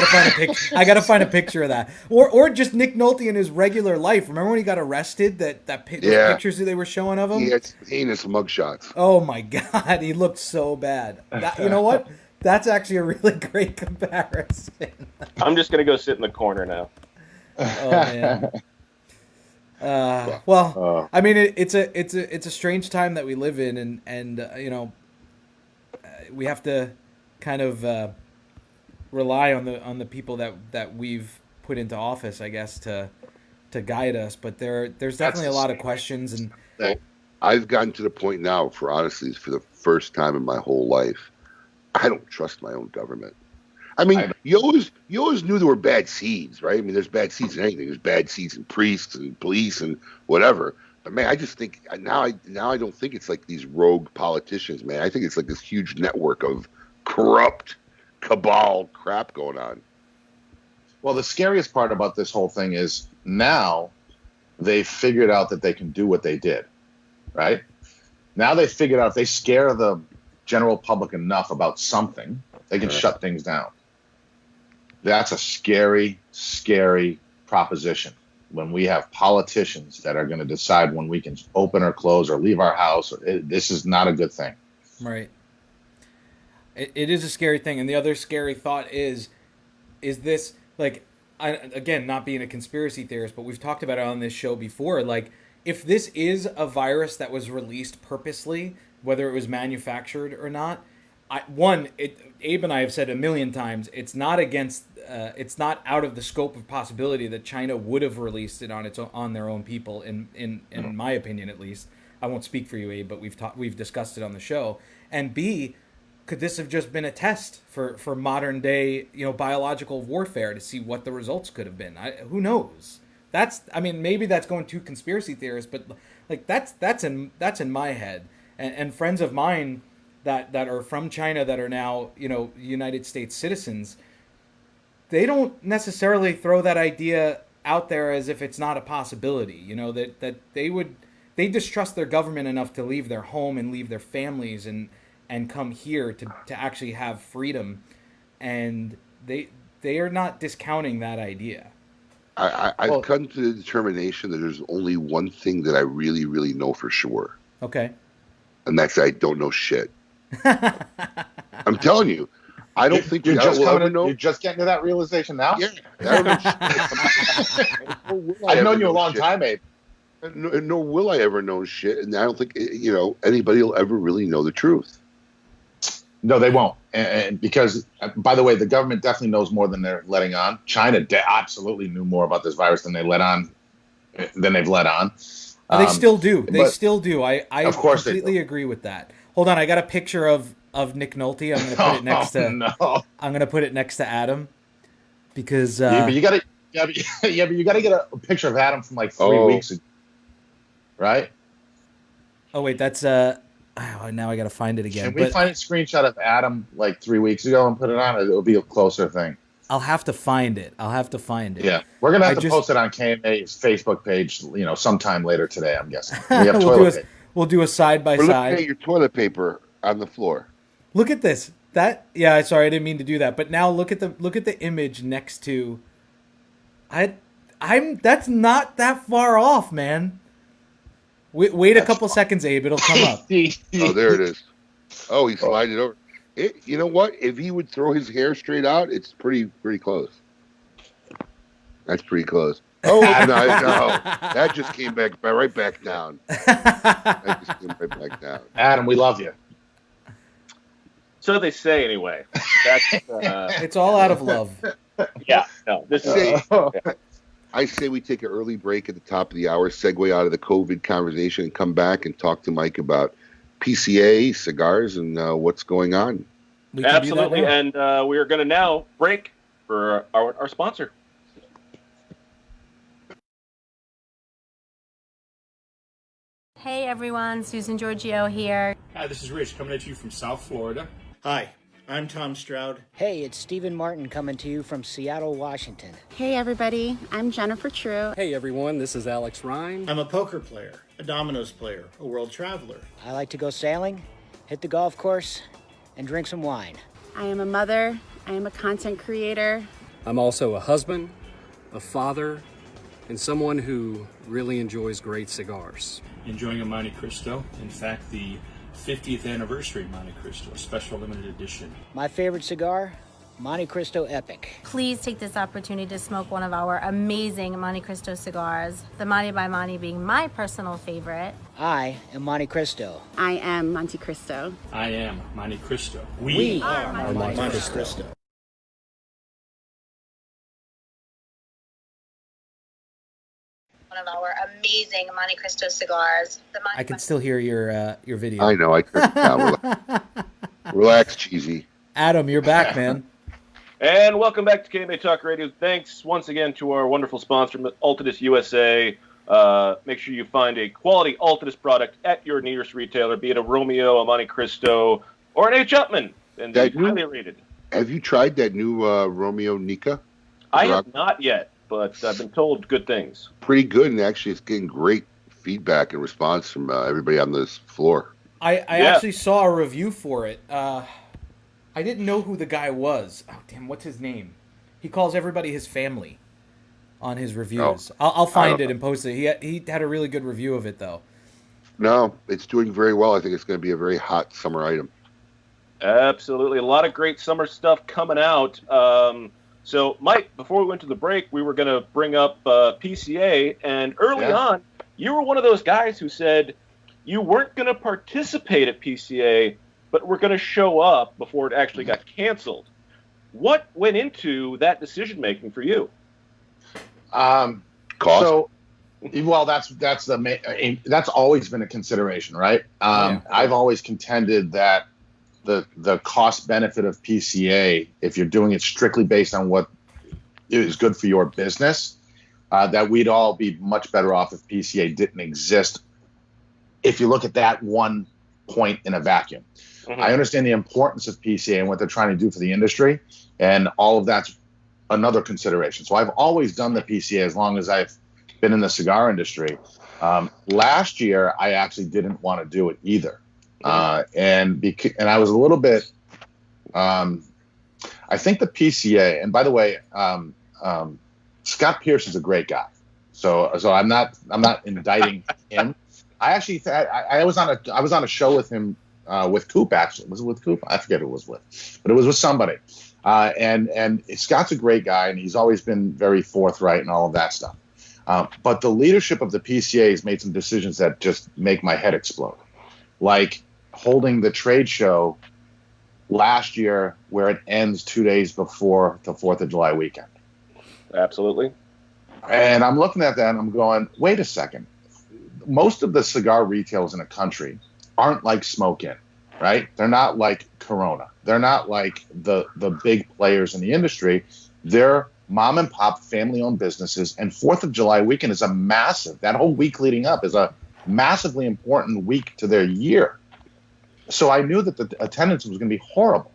gotta find a picture of that, or just Nick Nolte in his regular life. Remember when he got arrested? Those pictures that they were showing of him. He had heinous mugshots. Oh my God, he looked so bad. You know what? That's actually a really great comparison. I'm just gonna go sit in the corner now. Oh man. I mean, it's a strange time that we live in, and we have to kind of rely on the people that we've put into office, I guess, to guide us. But there's definitely a lot of questions, and I've gotten to the point now, for the first time in my whole life, I don't trust my own government. I mean, you always knew there were bad seeds, right? I mean, there's bad seeds in anything. There's bad seeds in priests and police and whatever. But man, I just think now I don't think it's like these rogue politicians, man. I think it's like this huge network of corrupt cabal crap going on. Well, the scariest part about this whole thing is now they've figured out that they can do what they did, right? Now they figured out if they scare the general public enough about something, they can shut things down. That's a scary, scary proposition when we have politicians that are going to decide when we can open or close or leave our house. This is not a good thing. Right. It is a scary thing. And the other scary thought is this, like, again, not being a conspiracy theorist, but we've talked about it on this show before. Like, if this is a virus that was released purposely, whether it was manufactured or not, Abe and I have said a million times, it's not out of the scope of possibility that China would have released it on their own people. In my opinion, at least, I won't speak for you, Abe, but we've discussed it on the show. And B, could this have just been a test for modern day, biological warfare to see what the results could have been? Who knows? Maybe that's going too conspiracy theorist, but Like that's in my head. And friends of mine that are from China that are now, United States citizens, they don't necessarily throw that idea out there as if it's not a possibility. That they distrust their government enough to leave their home and leave their families and come here to actually have freedom, and they are not discounting that idea. I've come to the determination that there's only one thing that I really, really know for sure. Okay. And that's I don't know shit. I'm telling you, I don't think you're just ever know. You're just getting to that realization now. Yeah, I don't know shit. I've known you a long time, Abe. Nor will I ever know shit, and I don't think anybody will ever really know the truth. No, they won't, and because, by the way, the government definitely knows more than they're letting on. China absolutely knew more about this virus than they've let on. They still do. They still do. I of course completely agree with that. Hold on, I got a picture of Nick Nolte. I'm going to put it next to. No. I'm going to put it next to Adam because. But you got to. But you got to get a picture of Adam from like 3 weeks ago, right? Oh wait, that's now I got to find it again. Can we find a screenshot of Adam like 3 weeks ago and put it on? It'll be a closer thing. I'll have to find it. Yeah, we're gonna have to post it on KMA's Facebook page, sometime later today. I'm guessing. We have we'll do a side by side. Look at your toilet paper on the floor. Look at this. Sorry, I didn't mean to do that. But now look at the image next to. That's not that far off, man. Wait a couple seconds, Abe. It'll come up. Oh, there it is. Oh, he slided over. You know what? If he would throw his hair straight out, it's pretty close. That's pretty close. Oh, no. That just came right back down. That just came right back down. Adam, we love you. So they say, anyway. That's, it's all out of love. Yeah. No. I say we take an early break at the top of the hour, segue out of the COVID conversation, and come back and talk to Mike about PCA, cigars, and what's going on. Absolutely, and we are going to now break for our sponsor. Hey everyone, Susan Giorgio here. Hi, this is Rich coming at you from South Florida. Hi, I'm Tom Stroud. Hey, it's Stephen Martin coming to you from Seattle, Washington. Hey everybody, I'm Jennifer True. Hey everyone, this is Alex Ryan. I'm a poker player, a dominoes player, a world traveler. I like to go sailing, hit the golf course, and drink some wine. I am a mother, I am a content creator. I'm also a husband, a father, and someone who really enjoys great cigars. Enjoying a Monte Cristo. In fact, the 50th anniversary Monte Cristo, a special limited edition. My favorite cigar, Monte Cristo Epic. Please take this opportunity to smoke one of our amazing Monte Cristo cigars, the Monte by Monte being my personal favorite. I am Monte Cristo. I am Monte Cristo. I am Monte Cristo. We are Monte Cristo. One of our amazing Monte Cristo cigars. I can still hear your video. I know. I turned it down. Relax, cheesy. Adam, you're back, man. And welcome back to KMA Talk Radio. Thanks once again to our wonderful sponsor, Altadis USA. Make sure you find a quality Altadis product at your nearest retailer, be it a Romeo, a Monte Cristo, or an H. Upman. And they're highly rated. Have you tried that new Romeo Nika? I have not yet, but I've been told good things. Pretty good, and actually it's getting great feedback and response from everybody on this floor. I actually saw a review for it. I didn't know who the guy was. Oh, damn, what's his name? He calls everybody his family on his reviews. I'll find it and post it. He had a really good review of it, though. No, it's doing very well. I think it's going to be a very hot summer item. Absolutely. A lot of great summer stuff coming out. So, Mike, before we went to the break, we were going to bring up PCA, and early on, you were one of those guys who said you weren't going to participate at PCA, but were going to show up before it actually got canceled. What went into that decision-making for you? Cost? So, well, that's always been a consideration, right? I've always contended that the cost benefit of PCA, if you're doing it strictly based on what is good for your business, that we'd all be much better off if PCA didn't exist if you look at that one point in a vacuum. Mm-hmm. I understand the importance of PCA and what they're trying to do for the industry, and all of that's another consideration. So I've always done the PCA as long as I've been in the cigar industry. Last year, I actually didn't want to do it either. And I was a little bit, I think the PCA, and by the way, Scott Pierce is a great guy. So I'm not indicting him. I was on a show with him, with Coop, actually. Was it with Coop? I forget who it was with, but it was with somebody. And Scott's a great guy, and he's always been very forthright and all of that stuff. But the leadership of the PCA has made some decisions that just make my head explode. Like holding the trade show last year where it ends 2 days before the 4th of July weekend. Absolutely. And I'm looking at that and I'm going, wait a second. Most of the cigar retailers in the country aren't like Smoke Inn, right? They're not like Corona. They're not like the big players in the industry. They're mom and pop family owned businesses. And 4th of July weekend is that whole week leading up is a massively important week to their year. So I knew that the attendance was going to be horrible.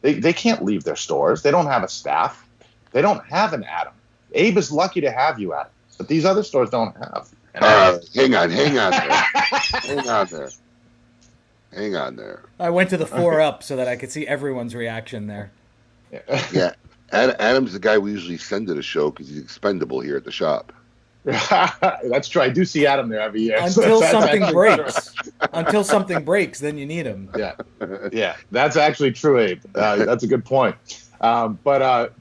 They can't leave their stores. They don't have a staff. They don't have an Adam. Abe is lucky to have you, Adam, but these other stores don't have. Hang on there. I went to the 4UP so that I could see everyone's reaction there. Yeah, Adam's the guy we usually send to the show because he's expendable here at the shop. That's true. I do see Adam there every year. Until something breaks. Until something breaks, then you need him. Yeah, that's actually true, Abe. That's a good point. But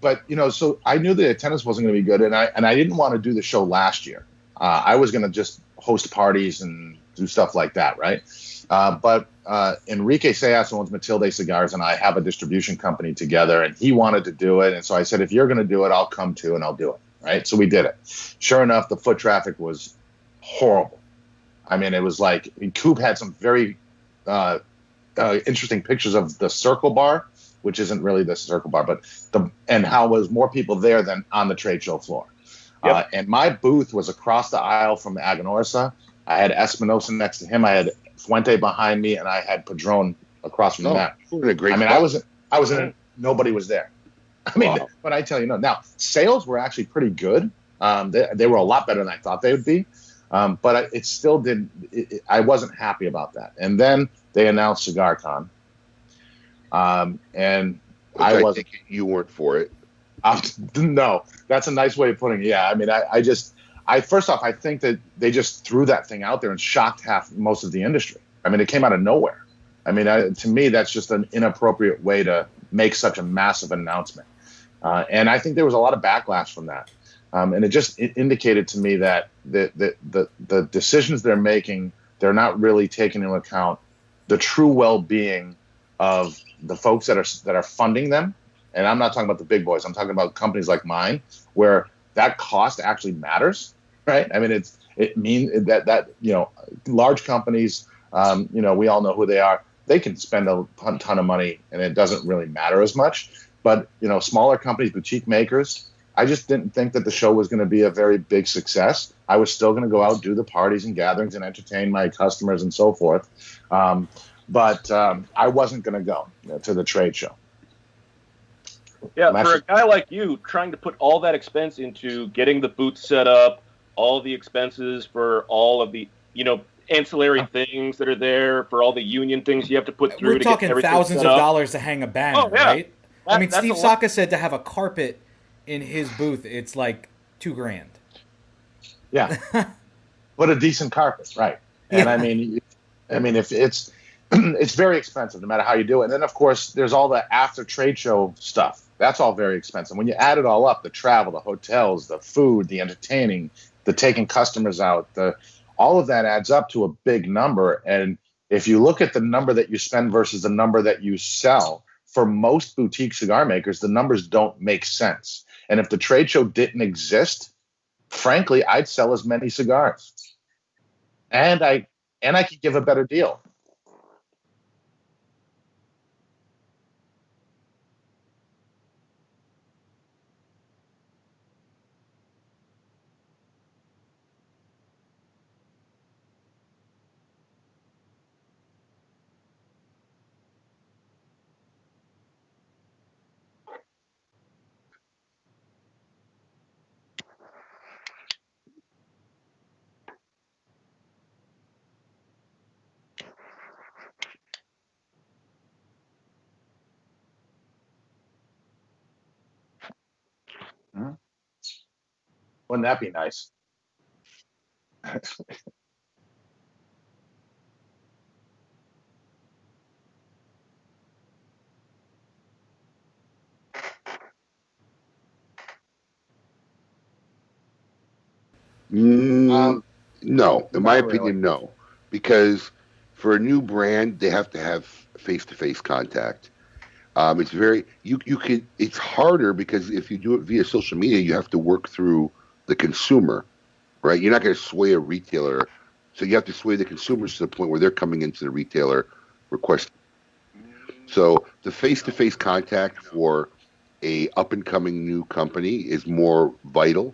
so I knew the attendance wasn't going to be good, and I didn't want to do the show last year. I was going to just host parties and do stuff like that, right? But Enrique Sayas owns Matilde Cigars, and I have a distribution company together, and he wanted to do it. And so I said, if you're going to do it, I'll come too, and I'll do it, right? So we did it. Sure enough, the foot traffic was horrible. I mean, it was like Coop had some very interesting pictures of the Circle Bar, which isn't really the Circle Bar, but and how was more people there than on the trade show floor. Yep. And my booth was across the aisle from Aganorsa. I had Espinosa next to him. I had Fuente behind me, and I had Padron across from that. A great I was in. Nobody was there. I mean, Wow. but I tell you, now sales were actually pretty good. They were a lot better than I thought they would be. But it still didn't. I wasn't happy about that. And then they announced CigarCon, and I wasn't. You weren't for it. No, that's a nice way of putting it. Yeah, I mean, I first off, I think that they just threw that thing out there and shocked most of the industry. I mean, it came out of nowhere. I mean, to me, that's just an inappropriate way to make such a massive announcement. And I think there was a lot of backlash from that. And it indicated to me that the decisions they're making, they're not really taking into account the true well-being of the folks that are funding them. And I'm not talking about the big boys. I'm talking about companies like mine, where that cost actually matters, right? I mean, it means that large companies, we all know who they are. They can spend a ton of money, and it doesn't really matter as much. But smaller companies, boutique makers, I just didn't think that the show was going to be a very big success. I was still going to go out, do the parties and gatherings, and entertain my customers and so forth. But I wasn't going to go to the trade show. Yeah, for a guy like you, trying to put all that expense into getting the booth set up, all the expenses for all of the, ancillary things that are there, for all the union things you have to put through. We're to talking get everything thousands set of up. dollars to hang a banner, Oh, yeah. right? I mean, That's Steve a lot. Saka said to have a carpet in his booth, it's like $2,000. Yeah, but a decent carpet, right? And Yeah. I mean, if it's very expensive, no matter how you do it. And then, of course, there's all the after trade show stuff. That's all very expensive. When you add it all up, the travel, the hotels, the food, the entertaining, the taking customers out, all of that adds up to a big number. And if you look at the number that you spend versus the number that you sell, for most boutique cigar makers, the numbers don't make sense. And if the trade show didn't exist, frankly, I'd sell as many cigars. And I could give a better deal. Wouldn't that be nice? No, in my not opinion, really. no, because for a new brand, they have to have face-to-face contact. It's very you could. It's harder because if you do it via social media, you have to work through the consumer, right? You're not going to sway a retailer, so you have to sway the consumers to the point where they're coming into the retailer request. So the face-to-face contact for a up-and-coming new company is more vital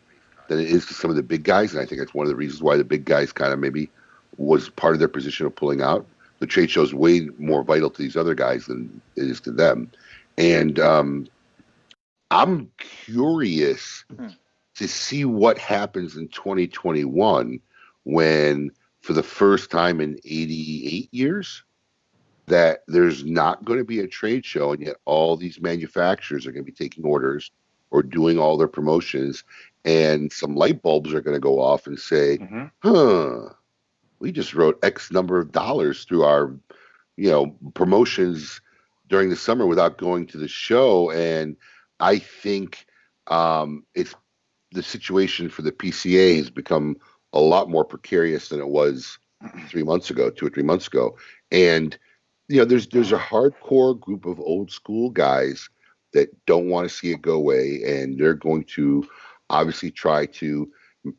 than it is to some of the big guys, and I think that's one of the reasons why the big guys kind of maybe was part of their position of pulling out. The trade show is way more vital to these other guys than it is to them. And I'm curious to see what happens in 2021 when, for the first time in 88 years, that there's not going to be a trade show, and yet all these manufacturers are going to be taking orders or doing all their promotions, and some light bulbs are going to go off and say, we just wrote X number of dollars through our, promotions during the summer without going to the show. And I think it's the situation for the PCA has become a lot more precarious than it was 2 or 3 months ago. And, there's a hardcore group of old school guys that don't want to see it go away, and they're going to obviously try to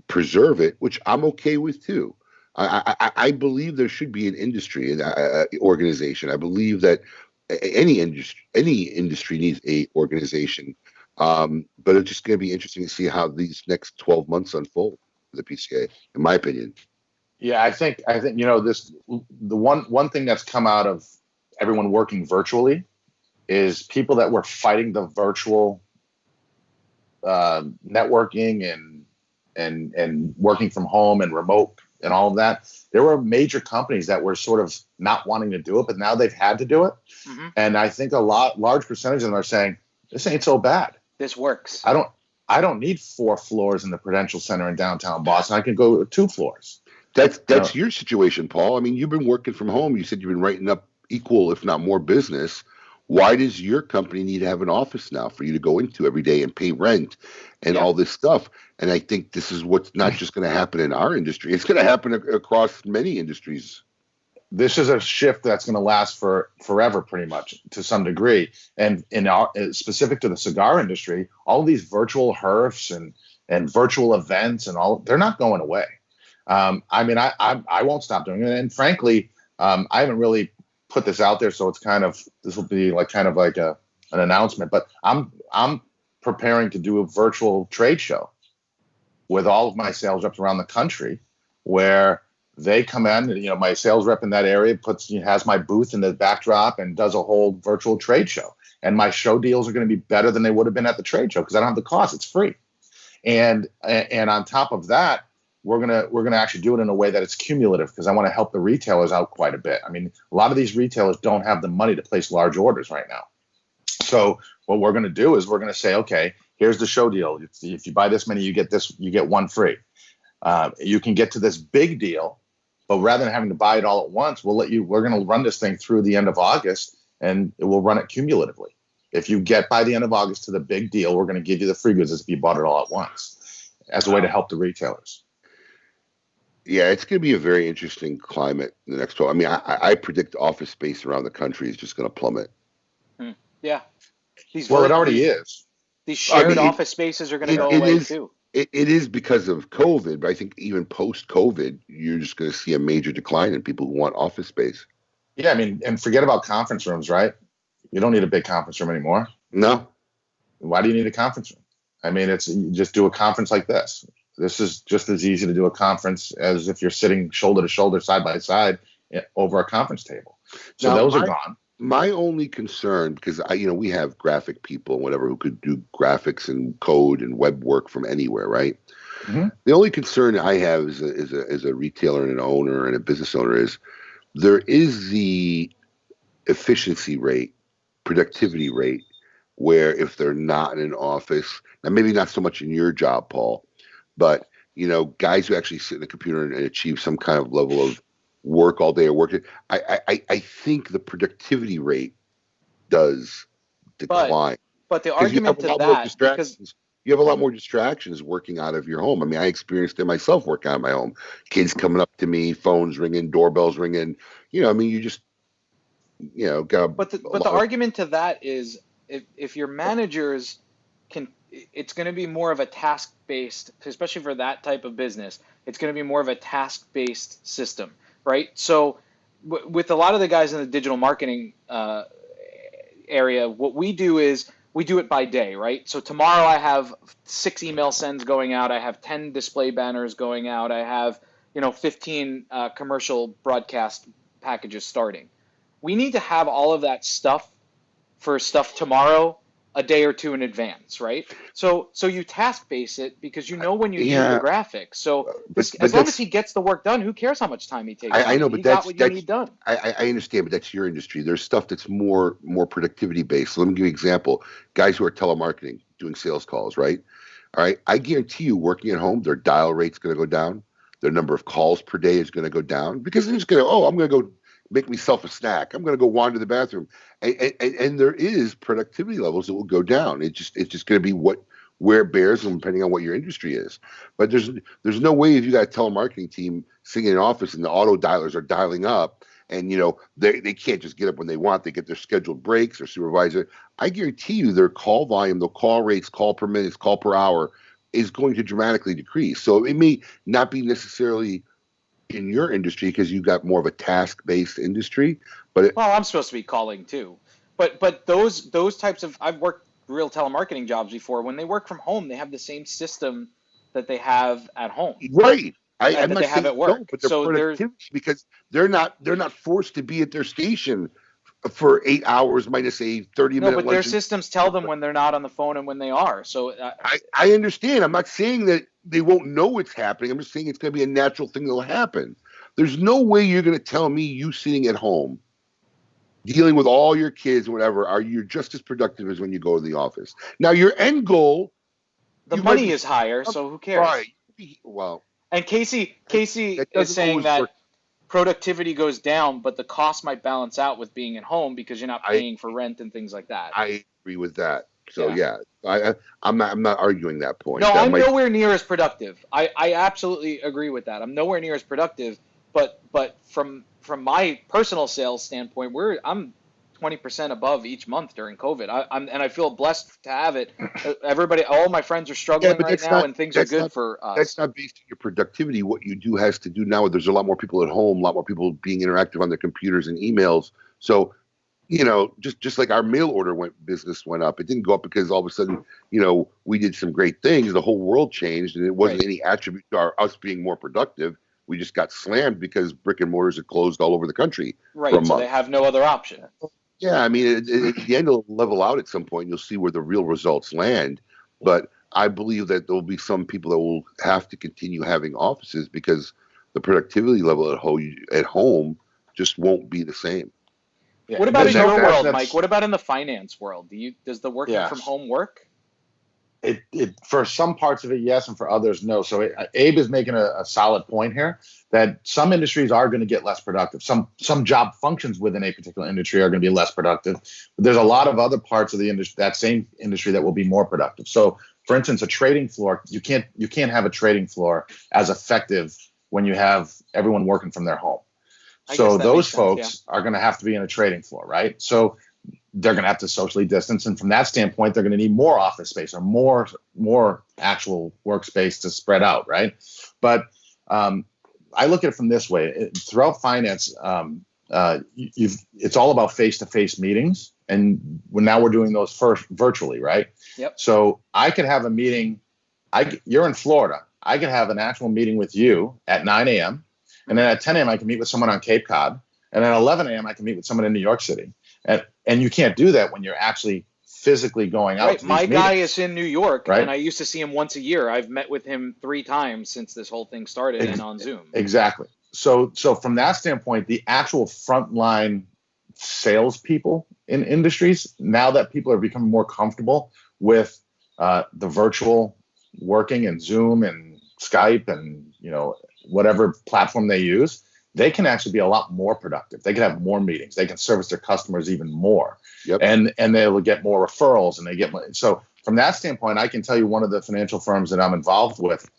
preserve it, which I'm okay with too. I believe there should be an industry and organization. I believe that any industry needs a organization, but it's just going to be interesting to see how these next 12 months unfold for the PCA, in my opinion. Yeah, I think the one thing that's come out of everyone working virtually is people that were fighting the virtual networking and working from home and remote and all of that. There were major companies that were sort of not wanting to do it, but now they've had to do it. Mm-hmm. And I think large percentage of them are saying, this ain't so bad. This works. I don't need 4 floors in the Prudential Center in downtown Boston. I can go 2 floors. That's your situation, Paul. I mean, you've been working from home. You said you've been writing up equal, if not more, business. Why does your company need to have an office now for you to go into every day and pay rent and all this stuff? And I think this is what's not just going to happen in our industry. It's going to happen across many industries. This is a shift that's going to last for forever, pretty much, to some degree. And specific to the cigar industry, all these virtual HERFs and virtual events and all, they're not going away. I won't stop doing it. And frankly, I haven't really put this out there, so this will be like an announcement. But I'm preparing to do a virtual trade show with all of my sales reps around the country, where they come in. My sales rep in that area has my booth in the backdrop and does a whole virtual trade show. And my show deals are going to be better than they would have been at the trade show because I don't have the cost; it's free. And on top of that, we're gonna actually do it in a way that it's cumulative, because I want to help the retailers out quite a bit. I mean, a lot of these retailers don't have the money to place large orders right now. So what we're going to do is we're going to say, okay, here's the show deal. If you buy this many, you get 1 free. You can get to this big deal, but rather than having to buy it all at once, we're going to run this thing through the end of August, and we'll run it cumulatively. If you get by the end of August to the big deal, we're going to give you the free goods as if you bought it all at once, as a way to help the retailers. Yeah, it's going to be a very interesting climate in the next 12. I mean, I predict office space around the country is just going to plummet. Yeah. It already is. These shared office spaces are going to go away too. It is because of COVID, but I think even post-COVID, you're just going to see a major decline in people who want office space. Yeah, I mean, and forget about conference rooms, right? You don't need a big conference room anymore. No. Why do you need a conference room? I mean, you just do a conference like this. This is just as easy to do a conference as if you're sitting shoulder to shoulder, side by side over a conference table. So those are gone. My only concern, because we have graphic people and whatever who could do graphics and code and web work from anywhere, right? Mm-hmm. The only concern I have as a retailer and an owner and a business owner is there is the efficiency rate, productivity rate, where if they're not in an office, now maybe not so much in your job, Paul, But, guys who actually sit in a computer and achieve some kind of level of work all day or work, I think the productivity rate does decline. But the argument to that, because you have a lot more distractions working out of your home. I mean, I experienced it myself working out of my home. Kids coming up to me, phones ringing, doorbells ringing. You just, got. But the argument to that is if your managers can, it's going to be more of a task-based, especially for that type of business. It's going to be more of a task-based system, right? So with a lot of the guys in the digital marketing area, what we do is we do it by day, right? So tomorrow I have 6 email sends going out. I have 10 display banners going out. I have, 15 commercial broadcast packages starting. We need to have all of that stuff for stuff tomorrow a day or two in advance, right? So you task base it because when you do the graphics. So as long as he gets the work done, who cares how much time he takes? I know, but that's what you need done. I understand, but that's your industry. There's stuff that's more productivity based. So let me give you an example. Guys who are telemarketing, doing sales calls, right? All right. I guarantee you, working at home, their dial rate's going to go down. Their number of calls per day is going to go down because they're just going to, I'm going to go make myself a snack. I'm going to go wander the bathroom. And there is productivity levels that will go down. It's just going to be where it bears, and depending on what your industry is. But there's no way if you got a telemarketing team sitting in an office and the auto dialers are dialing up and, they can't just get up when they want. They get their scheduled breaks, their supervisor. I guarantee you their call volume, the call rates, call per minute, call per hour is going to dramatically decrease. So it may not be necessarily in your industry because you got more of a task-based industry, but I'm supposed to be calling too. But those types of, I've worked real telemarketing jobs before. When they work from home, they have the same system that they have at home. Right. I'm not saying at work. No, but their productivity, because they're not forced to be at their station for 8 hours minus a 30-minute lunch. No, but their systems tell them when they're not on the phone and when they are. So I understand. I'm not saying that they won't know it's happening. I'm just saying it's going to be a natural thing that will happen. There's no way you're going to tell me you sitting at home dealing with all your kids or whatever, you're just as productive as when you go to the office. Now, your end goal... The money is higher, so who cares? Right. Well... And Casey is saying that productivity goes down, but the cost might balance out with being at home because you're not paying for rent and things like that. I agree with that. So I'm not arguing that point. No, I'm nowhere near as productive. I absolutely agree with that. I'm nowhere near as productive, but from my personal sales standpoint, I'm 20% above each month during COVID. I feel blessed to have it. Everybody, all my friends are struggling right now, and things are good for us. That's not based on your productivity. What you do has to do now. There's a lot more people at home, a lot more people being interactive on their computers and emails. So, just like our mail order business went up, it didn't go up because all of a sudden, we did some great things. The whole world changed, and it wasn't any attribute to us being more productive. We just got slammed because brick and mortars had closed all over the country. Right, so they have no other option. Yeah, I mean, at the end, it'll level out at some point. You'll see where the real results land. But I believe that there will be some people that will have to continue having offices because the productivity level at home just won't be the same. Yeah. What about in your world, Mike? What about in the finance world? Does the working from home work? It for some parts of it, yes, and for others, no. So Abe is making a solid point here that some industries are going to get less productive. Some job functions within a particular industry are going to be less productive. But there's a lot of other parts of the industry, that same industry, that will be more productive. So, for instance, a trading floor, you can't have a trading floor as effective when you have everyone working from their home. So those folks are going to have to be in a trading floor, right? So they're going to have to socially distance. And from that standpoint, they're going to need more office space or more actual workspace to spread out, right? But I look at it from this way. Throughout finance, it's all about face-to-face meetings. And now we're doing those first virtually, right? Yep. So I could have a meeting. You're in Florida. I could have an actual meeting with you at 9 a.m. And then at 10 a.m., I can meet with someone on Cape Cod. And at 11 a.m., I can meet with someone in New York City. And you can't do that when you're actually physically going out. Right. My guy is in New York, right? And I used to see him once a year. I've met with him 3 times since this whole thing started and on Zoom. Exactly. So from that standpoint, the actual frontline salespeople in industries, now that people are becoming more comfortable with the virtual working and Zoom and Skype and, whatever platform they use, they can actually be a lot more productive. They can have more meetings. They can service their customers even more. Yep. And they will get more referrals, and they get more. So from that standpoint, I can tell you one of the financial firms that I'm involved with,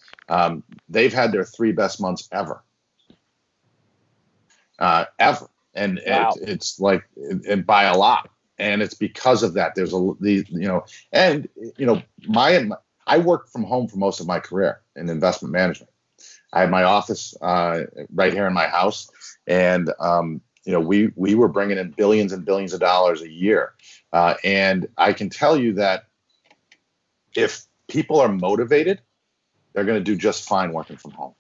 they've had their 3 best months ever. Ever. And wow. it's like, and by a lot. And it's because of that. There's I worked from home for most of my career in investment management. I had my office right here in my house, and we were bringing in billions and billions of dollars a year. And I can tell you that if people are motivated, they're going to do just fine working from home.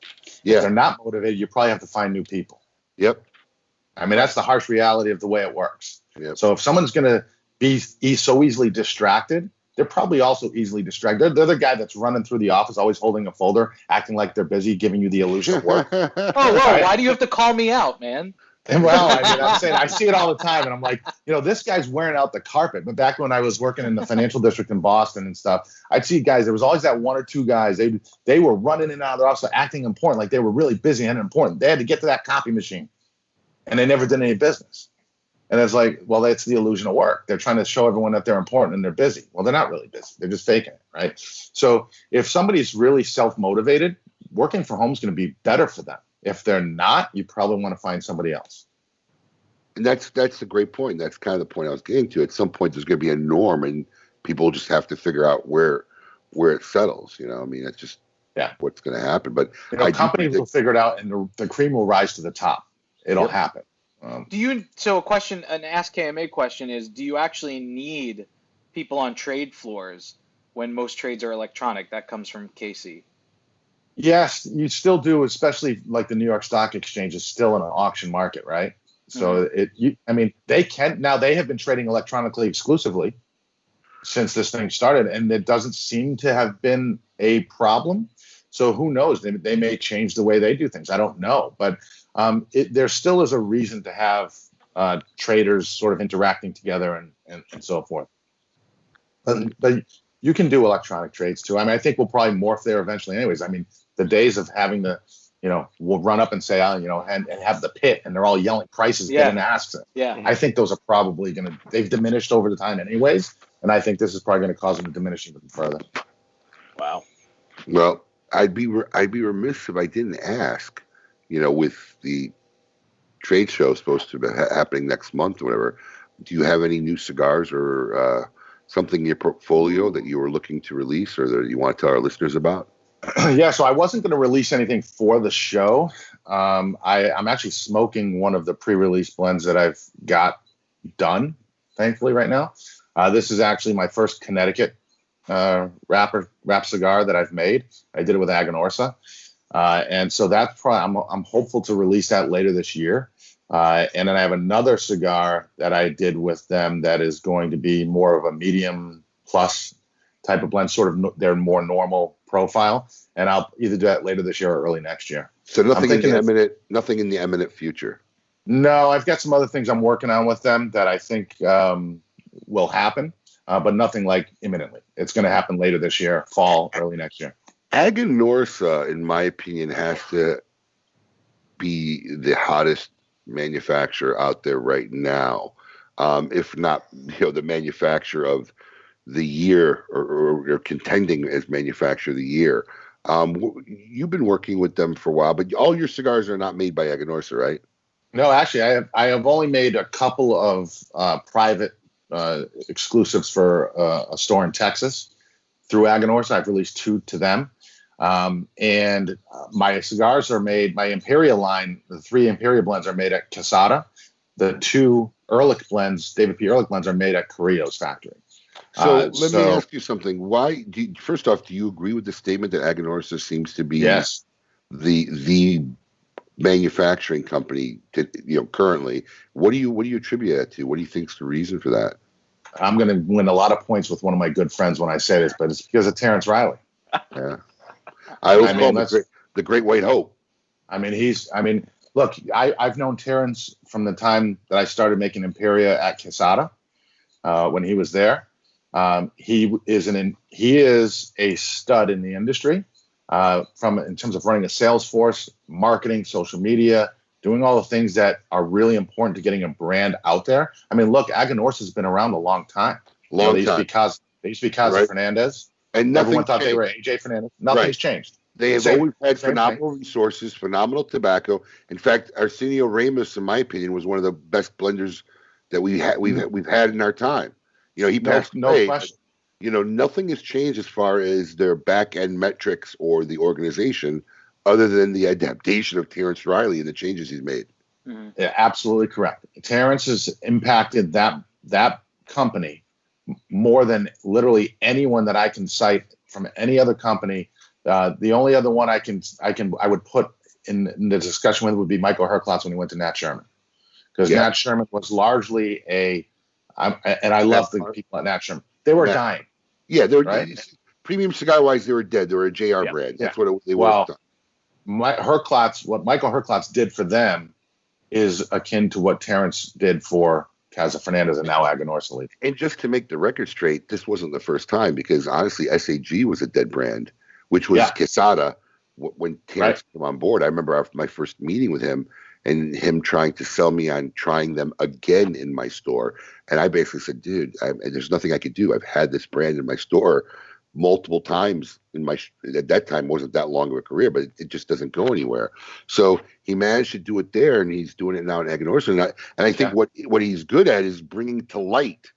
Yeah. If they're not motivated, you probably have to find new people. Yep. I mean, that's the harsh reality of the way it works. Yep. So if someone's going to be so easily distracted, they're probably also easily distracted. They're the guy that's running through the office, always holding a folder, acting like they're busy, giving you the illusion of work. Oh, whoa, why do you have to call me out, man? And well, I'm saying I see it all the time, and I'm like, this guy's wearing out the carpet. But back when I was working in the financial district in Boston and stuff, I'd see guys. There was always that 1 or 2 guys. They were running in and out of their office, acting important, like they were really busy and important. They had to get to that copy machine, and they never did any business. And it's like, well, that's the illusion of work. They're trying to show everyone that they're important and they're busy. Well, they're not really busy. They're just faking it, right? So if somebody's really self-motivated, working from home is going to be better for them. If they're not, you probably want to find somebody else. And that's a great point. That's kind of the point I was getting to. At some point, there's going to be a norm, and people just have to figure out where it settles. I mean, that's just what's going to happen. But companies will figure it out, and the cream will rise to the top. It'll happen. So an Ask KMA question is, do you actually need people on trade floors when most trades are electronic? That comes from Casey. Yes, you still do, especially like the New York Stock Exchange is still in an auction market, right? So they have been trading electronically exclusively since this thing started, and it doesn't seem to have been a problem. So who knows? They may change the way they do things. I don't know, but there still is a reason to have traders sort of interacting together and so forth. But you can do electronic trades too. I mean, I think we'll probably morph there eventually anyways. I mean, the days of having we'll run up and say, and have the pit and they're all yelling prices, get and ask them. Yeah. I think those are probably they've diminished over the time anyways. And I think this is probably going to cause them to diminish even further. Wow. Well, I'd be remiss if I didn't ask, with the trade show supposed to be happening next month or whatever, do you have any new cigars or something in your portfolio that you were looking to release or that you want to tell our listeners about? Yeah, so I wasn't going to release anything for the show. I'm actually smoking one of the pre-release blends that I've got done, thankfully, right now. This is actually my first Connecticut wrap cigar that I've made. I did it with Aganorsa. And so that's probably, I'm hopeful to release that later this year. And then I have another cigar that I did with them that is going to be more of a medium plus type of blend, sort of their more normal profile. And I'll either do that later this year or early next year. So nothing in the imminent future. No, I've got some other things I'm working on with them that I think will happen, but nothing like imminently. It's going to happen later this year, fall, early next year. Aganorsa, in my opinion, has to be the hottest manufacturer out there right now, if not, the manufacturer of the year or contending as manufacturer of the year. You've been working with them for a while, but all your cigars are not made by Aganorsa, right? No, actually, I have only made a couple of private exclusives for a store in Texas through Aganorsa. I've released 2 to them. And my cigars are made, my Imperial line, the 3 Imperial blends are made at Quesada. The 2 Ehrlich blends, David P. Ehrlich blends, are made at Carrillo's factory. So let me ask you something. First off, do you agree with the statement that Aganorsa seems to be the manufacturing company currently? What do you attribute that to? What do you think is the reason for that? I'm going to win a lot of points with one of my good friends when I say this, but it's because of Terrence Riley. Yeah. I always call him the Great White Hope. Look, I've known Terrence from the time that I started making Imperia at Quesada when he was there. He is a stud in the industry. in terms of running a sales force, marketing, social media, doing all the things that are really important to getting a brand out there. I mean, look, Aganorsa has been around a long time. They used to be Casa Fernandez. And everyone thought changed. they were AJ Fernandez. Nothing's changed. They have always had phenomenal resources, phenomenal tobacco. In fact, Arsenio Ramos, in my opinion, was one of the best blenders that we've had in our time. You know, he passed away. No question. You know, nothing has changed as far as their back end metrics or the organization, other than the adaptation of Terrence Riley and the changes he's made. Mm-hmm. Yeah, absolutely correct. Terrence has impacted that company more than literally anyone that I can cite from any other company. The only other one I would put in the discussion with would be Michael Herklotz when he went to Nat Sherman, because Nat Sherman was largely I love the people at Nat Sherman. They were dying. Yeah, they were premium cigar wise. They were dead. They were a JR brand. That's what they were. What Michael Herklotz did for them is akin to what Terrence did for Casa Fernandez and now Aganorsa Leaf. And just to make the record straight, this wasn't the first time, because honestly, SAG was a dead brand, which was Quesada when Terrence came on board. I remember after my first meeting with him and him trying to sell me on trying them again in my store. And I basically said, dude, there's nothing I could do. I've had this brand in my store multiple times at that time wasn't that long of a career, but it just doesn't go anywhere. So he managed to do it there, and he's doing it now in Aganorsa. And I think what he's good at is bringing to light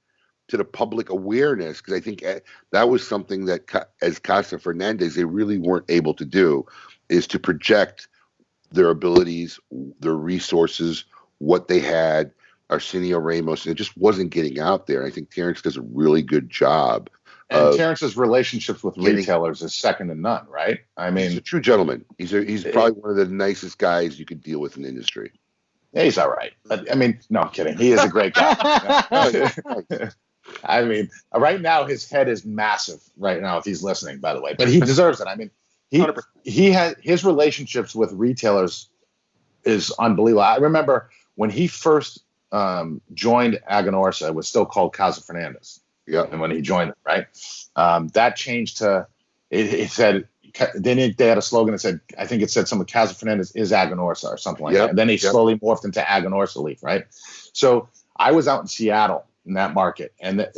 to the public awareness, because I think that was something that as Casa Fernandez they really weren't able to do, is to project their abilities, their resources, what they had. Arsenio Ramos, and it just wasn't getting out there. I think Terrence does a really good job. And Terrence's relationships with retailers is second to none, right? I mean, he's a true gentleman. He's probably one of the nicest guys you could deal with in the industry. Yeah, he's all right. But, I mean, no, I'm kidding. He is a great guy. I mean, right now his head is massive right now if he's listening, by the way. But he deserves it. I mean, he has his relationships with retailers is unbelievable. I remember when he first joined Aganorsa, it was still called Casa Fernandez. Yeah, and when he joined it, right, that changed to it said. Then they had a slogan that said, I think it said something, Casa Fernandez is Aganorsa or something like that. And then he slowly morphed into Aganorsa Leaf, right? So I was out in Seattle in that market, and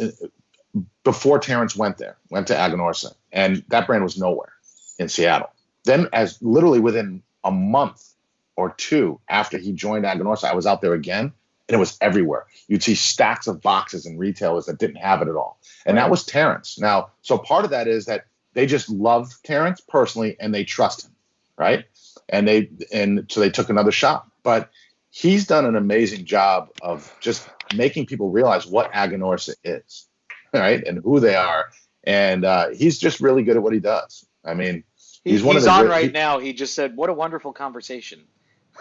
before Terrence went to Aganorsa, and that brand was nowhere in Seattle. Then, as literally within a month or two after he joined Aganorsa, I was out there again. And it was everywhere. You'd see stacks of boxes and retailers that didn't have it at all. And that was Terrence. Now, so part of that is that they just love Terrence personally and they trust him, right? And so they took another shot. But he's done an amazing job of just making people realize what Aganorsa is, right? And who they are. And he's just really good at what he does. I mean, he's on right now. He just said, what a wonderful conversation.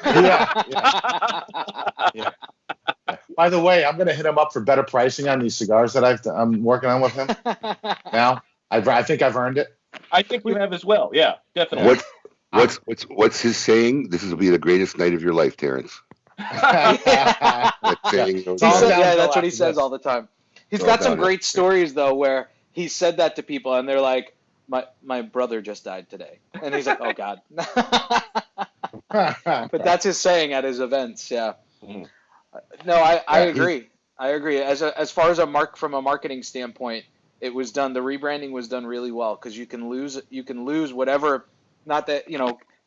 Yeah. By the way, I'm going to hit him up for better pricing on these cigars that I'm working on with him. Now, I think I've earned it. I think you have as well. Yeah, definitely. What's his saying? This will be the greatest night of your life, Terrence. That's what he says all the time. He's got some great stories though, where he said that to people, and they're like, "My brother just died today," and he's like, "Oh God." But that's his saying at his events. Yeah. No, I agree. I agree. As far as from a marketing standpoint, it was done. The rebranding was done really well, because you can lose whatever. Not that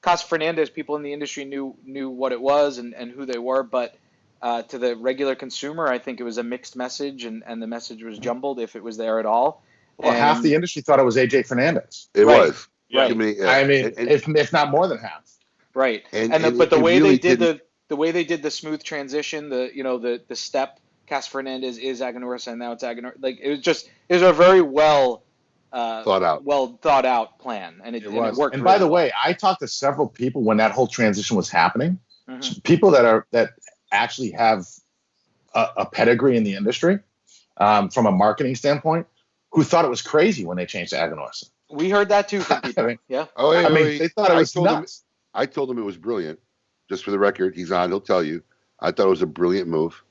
Casa Fernandez, people in the industry knew what it was and who they were, but to the regular consumer, I think it was a mixed message, and the message was jumbled if it was there at all. Well, half the industry thought it was AJ Fernandez. It was. Right. I mean, if not more than half. Right. But the way they did the way they did the smooth transition, the step, Casa Fernandez is Aganorsa, and now it's Aganorsa. Like it was a very well thought out plan, and it worked. And by the way, I talked to several people when that whole transition was happening. Mm-hmm. People that actually have a pedigree in the industry, from a marketing standpoint, who thought it was crazy when they changed to Aganorsa. We heard that too from people. Yeah. They thought it was nuts. I told him it was brilliant. Just for the record, he's on. He'll tell you. I thought it was a brilliant move.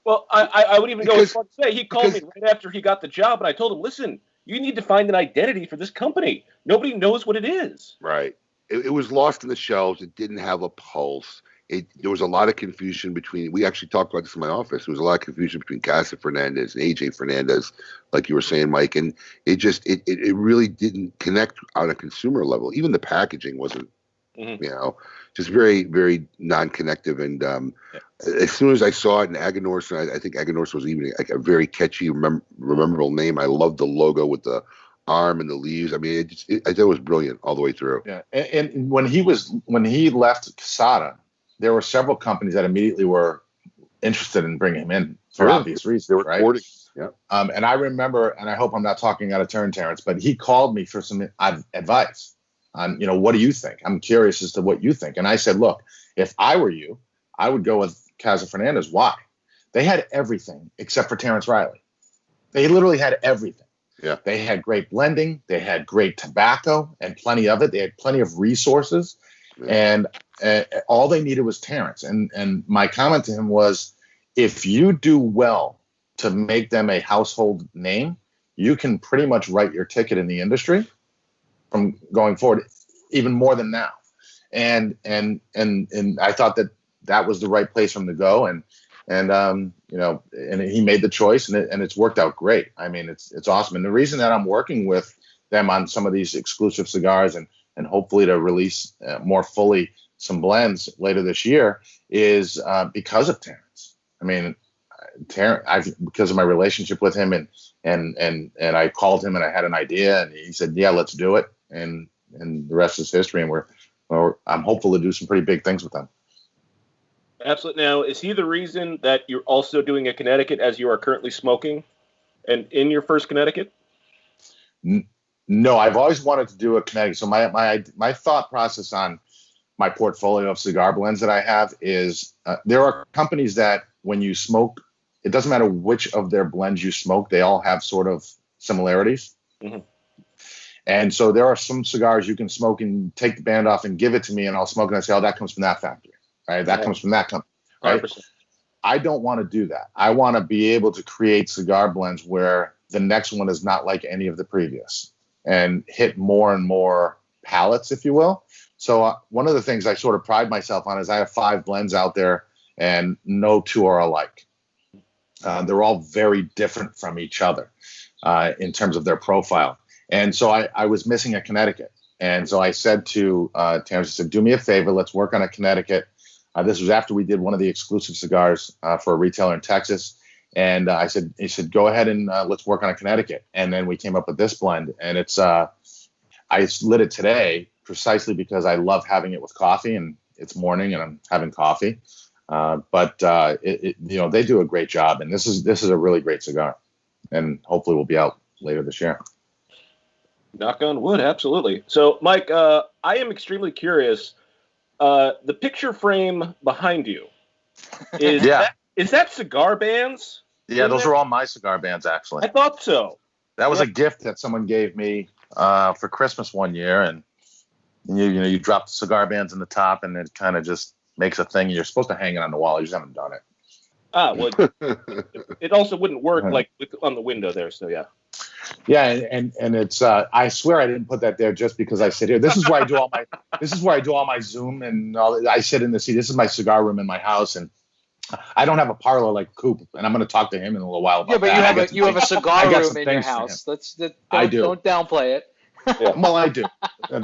Well, I would even go as far to say he called me right after he got the job, and I told him, listen, you need to find an identity for this company. Nobody knows what it is. Right. It was lost in the shelves. It didn't have a pulse. There was a lot of confusion between. We actually talked about this in my office. There was a lot of confusion between Casa Fernandez and AJ Fernandez, like you were saying, Mike. And it really didn't connect on a consumer level. Even the packaging wasn't, just very, very non-connective. And as soon as I saw it in Aganorsa, I think Aganorsa was even like a very catchy, memorable name. I loved the logo with the arm and the leaves. I mean, I thought it was brilliant all the way through. Yeah, and when he left Casada, there were several companies that immediately were interested in bringing him in for obvious reasons. They were courting. Yeah. And I remember, and I hope I'm not talking out of turn, Terrence, but he called me for some advice on, what do you think? I'm curious as to what you think. And I said, look, if I were you, I would go with Casa Fernandez. Why? They had everything except for Terrence Riley. They literally had everything. Yeah. They had great blending. They had great tobacco and plenty of it. They had plenty of resources. Yeah. And all they needed was Terrence. And my comment to him was, if you do well to make them a household name, you can pretty much write your ticket in the industry from going forward, even more than now. And I thought that was the right place for him to go. And he made the choice, and it's worked out great. I mean, it's awesome. And the reason that I'm working with them on some of these exclusive cigars and hopefully to release more fully some blends later this year is because of Terrence. I mean, Terrence, because of my relationship with him, and I called him and I had an idea, and he said, "Yeah, let's do it." And the rest is history. And I'm hopeful to do some pretty big things with them. Absolutely. Now, is he the reason that you're also doing a Connecticut as you are currently smoking, and in your first Connecticut? No, I've always wanted to do a Connecticut. So my thought process on my portfolio of cigar blends that I have is there are companies that when you smoke, it doesn't matter which of their blends you smoke, they all have sort of similarities. Mm-hmm. And so there are some cigars you can smoke and take the band off and give it to me, and I'll smoke it and I say, oh, that comes from that factory, right? That comes from that company, right? 100%. I don't want to do that. I want to be able to create cigar blends where the next one is not like any of the previous and hit more and more palates, if you will. So one of the things I sort of pride myself on is I have 5 blends out there, and no 2 are alike. They're all very different from each other in terms of their profile. And so I was missing a Connecticut. And so I said to Terrence, I said, do me a favor, let's work on a Connecticut. This was after we did one of the exclusive cigars for a retailer in Texas. And he said, go ahead and let's work on a Connecticut. And then we came up with this blend. And it's, I lit it today precisely because I love having it with coffee, and it's morning and I'm having coffee. But they do a great job. And this is a really great cigar. And hopefully we'll be out later this year. Knock on wood, absolutely. So, Mike, I am extremely curious. The picture frame behind you, is that cigar bands? Yeah, those are all my cigar bands, actually. I thought so. That was a gift that someone gave me for Christmas one year, and you drop the cigar bands in the top, and it kind of just makes a thing. You're supposed to hang it on the wall. You just haven't done it. Well, it also wouldn't work like on the window there. So yeah. Yeah, and it's I swear I didn't put that there just because I sit here. This is where I do all my Zoom and all. I sit in the seat. This is my cigar room in my house, and I don't have a parlor like Coop, and I'm going to talk to him in a little while about but that. you have a cigar room in your house. I do. Don't downplay it. Yeah. Well, I do.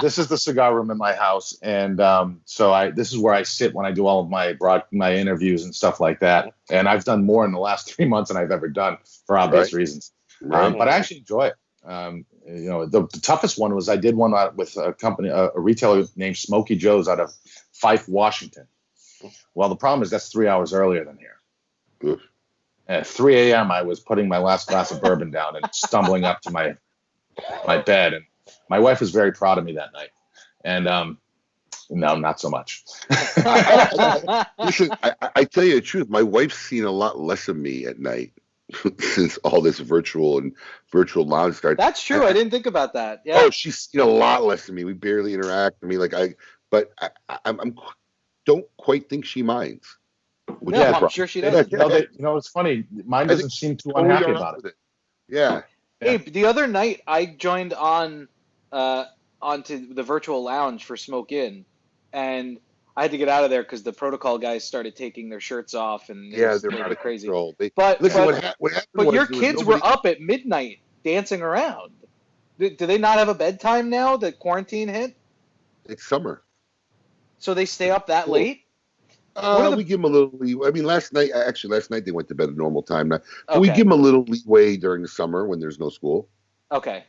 This is the cigar room in my house, and this is where I sit when I do all of my interviews and stuff like that. And I've done more in the last 3 months than I've ever done for obvious reasons. But I actually enjoy it. The toughest one was I did one with a company, a retailer named Smokey Joe's out of Fife, Washington. Well, the problem is that's 3 hours earlier than here. Oof. At 3 a.m., I was putting my last glass of bourbon down and stumbling up to my bed. And my wife was very proud of me that night. And no, not so much. Listen, I tell you the truth. My wife's seen a lot less of me at night since all this virtual lounge started. That's true. I didn't think about that. Yeah. Oh, she's seen a lot less of me. We barely interact. I mean, I don't quite think she minds. I'm sure she does. It's funny. Mine doesn't seem too unhappy about it. Yeah. Abe, the other night I joined onto the virtual lounge for Smoke Inn, and I had to get out of there because the protocol guys started taking their shirts off, and it was they're a little out bit of crazy. control. But what happened was your there was kids nobody- were up at midnight dancing around. Do they not have a bedtime now that quarantine hit? It's summer. So they stay up that late? We give them a little leeway. I mean, last night they went to bed at normal time. But we Okay. give them a little leeway during the summer when there's no school. Okay.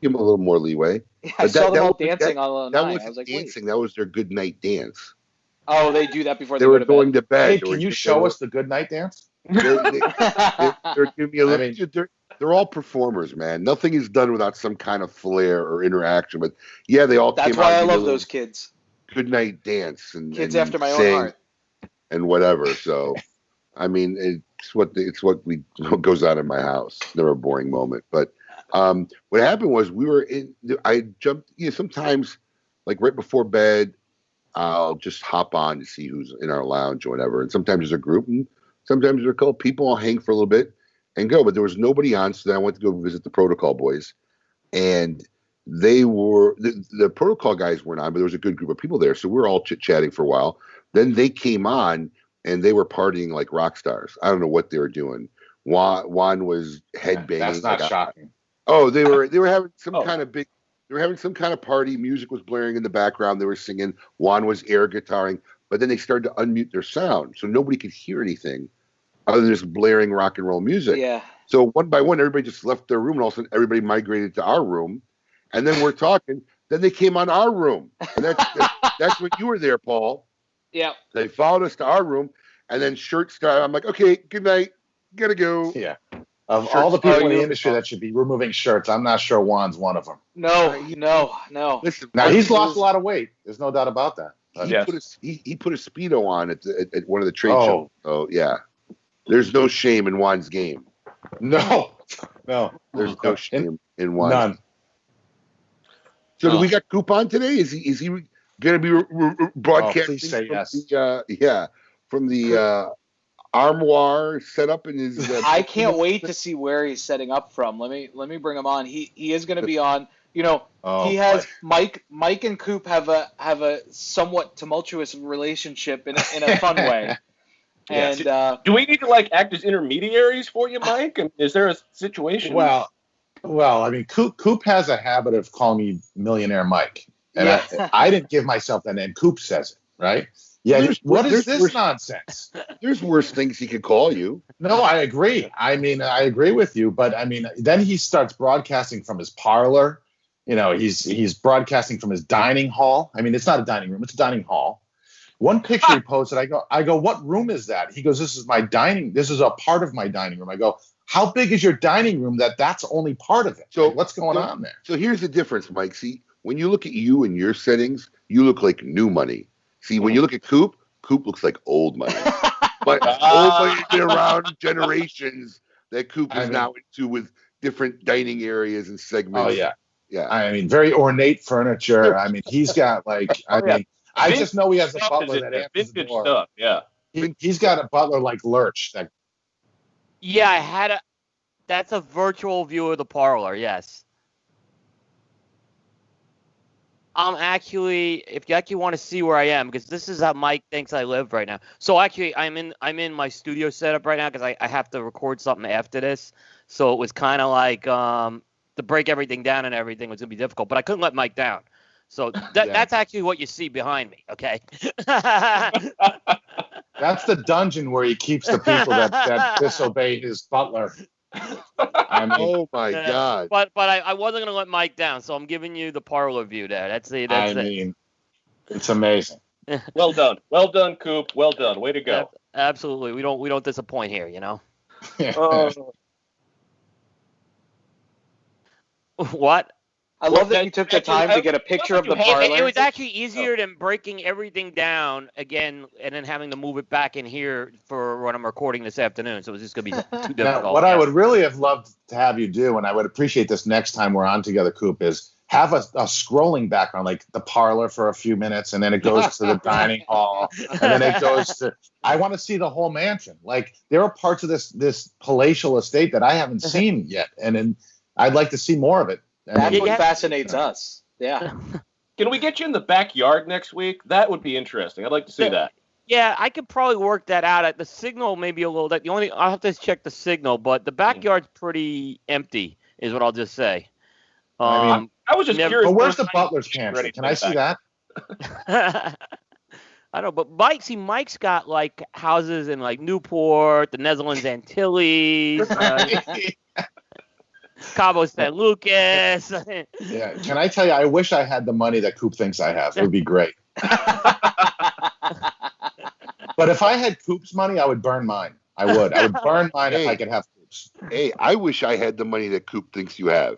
Give them a little more leeway. Yeah, I saw them all dancing all that night. wasn't I was like, dancing. That was their good night dance. oh, they do that before They they were go to bed. going to bed. Hey, They were can you just- show us the good night dance? They're giving me a little. I mean- they're all performers, man. Nothing is done without some kind of flair or interaction. But yeah, they all. That's came why out I and did a love little those kids. good night dance and Kids and after my own sang heart. and whatever. So, I mean, it's what goes on in my house. Never a boring moment. But what happened was I jumped. Sometimes like right before bed, I'll just hop on to see who's in our lounge or whatever. And sometimes there's a group, and sometimes there's a couple people. I'll hang for a little bit and go. But there was nobody on, so then I went to go visit the protocol boys, and they were the protocol guys weren't on, but there was a good group of people there, so we were all chit chatting for a while. Then they came on, and they were partying like rock stars. I don't know what they were doing. Juan was headbanging. That's not shocking. Oh, they were having some kind of big. They were having some kind of party. Music was blaring in the background. They were singing. Juan was air guitaring, but then they started to unmute their sound, so nobody could hear anything other than just blaring rock and roll music. Yeah. So one by one, everybody just left their room, and all of a sudden, everybody migrated to our room, and then we're talking. Then they came on our room, and that's when you were there, Paul. Yeah. They followed us to our room, and then shirts started. I'm like, okay, good night, gotta go. Yeah. Of Shirts all the people in the started. industry that should be removing shirts, I'm not sure Juan's one of them. No. Listen, Now, he's lost a lot of weight. There's no doubt about that. He put a Speedo on at one of the trade Oh. shows. So yeah, there's no shame in Juan's game. No. There's no shame in Juan's. None. So do we got Coop on today? Is he going to be broadcasting please say from yes. from the armoire set up in his? I can't wait to see where he's setting up from. Let me bring him on. He is going to be on. He has Mike and Coop have a somewhat tumultuous relationship in a fun way. And do we need to act as intermediaries for you, Mike? And is there a situation? Well, I mean, Coop has a habit of calling me Millionaire Mike, and I didn't give myself that name. Coop says it, right? Yeah. What is this nonsense? There's worse things he could call you. No, I agree. I mean, I agree with you, but I mean, then he starts broadcasting from his parlor. He's broadcasting from his dining hall. I mean, it's not a dining room; it's a dining hall. One picture he posted, I go, what room is that? He goes, this is my dining. This is a part of my dining room. I go, how big is your dining room that's only part of it? So what's going on there? So here's the difference, Mike. See, when you look at you and your settings, you look like new money. See, when you look at Coop looks like old money. But old money has been around generations that Coop is now into with different dining areas and segments. Oh, yeah. Yeah. I mean, very ornate furniture. I mean, he's got I just know he has a butler that answers the door. Stuff, yeah. He's got a butler like Lurch. Yeah, that's a virtual view of the parlor, yes. If you actually want to see where I am, because this is how Mike thinks I live right now. So actually, I'm in my studio setup right now because I have to record something after this. So it was kind of like to break everything down and everything was gonna be difficult, but I couldn't let Mike down. So that's actually what you see behind me. Okay. That's the dungeon where he keeps the people that disobey his butler. I mean, oh my God! But I wasn't gonna let Mike down, so I'm giving you the parlor view there. That's it. It's amazing. Well done, Coop. Well done. Way to go. Absolutely. We don't disappoint here. What? I love that you took the time to get a picture of the parlor. It was actually easier than breaking everything down again and then having to move it back in here for when I'm recording this afternoon. So it was just going to be too difficult. Now, what I would really have loved to have you do, and I would appreciate this next time we're on together, Coop, is have a scrolling background, like the parlor for a few minutes, and then it goes to the dining hall, and then it goes to. I want to see the whole mansion. Like there are parts of this palatial estate that I haven't seen yet, and I'd like to see more of it. That's what fascinates us. Yeah. Can we get you in the backyard next week? That would be interesting. I'd like to see that. Yeah, I could probably work that out. At the signal, maybe a little. The only I'll have to check the signal, but the backyard's pretty empty, is what I'll just say. I was just curious. But where's the butler's pantry? Can I see that? I don't know, but Mike's got like houses in like Newport, the Netherlands Antilles, Cabo San Lucas. Yeah. Can I tell you? I wish I had the money that Coop thinks I have. It would be great. But if I had Coop's money, I would burn mine. I would burn mine if I could have Coop's. Hey, I wish I had the money that Coop thinks you have.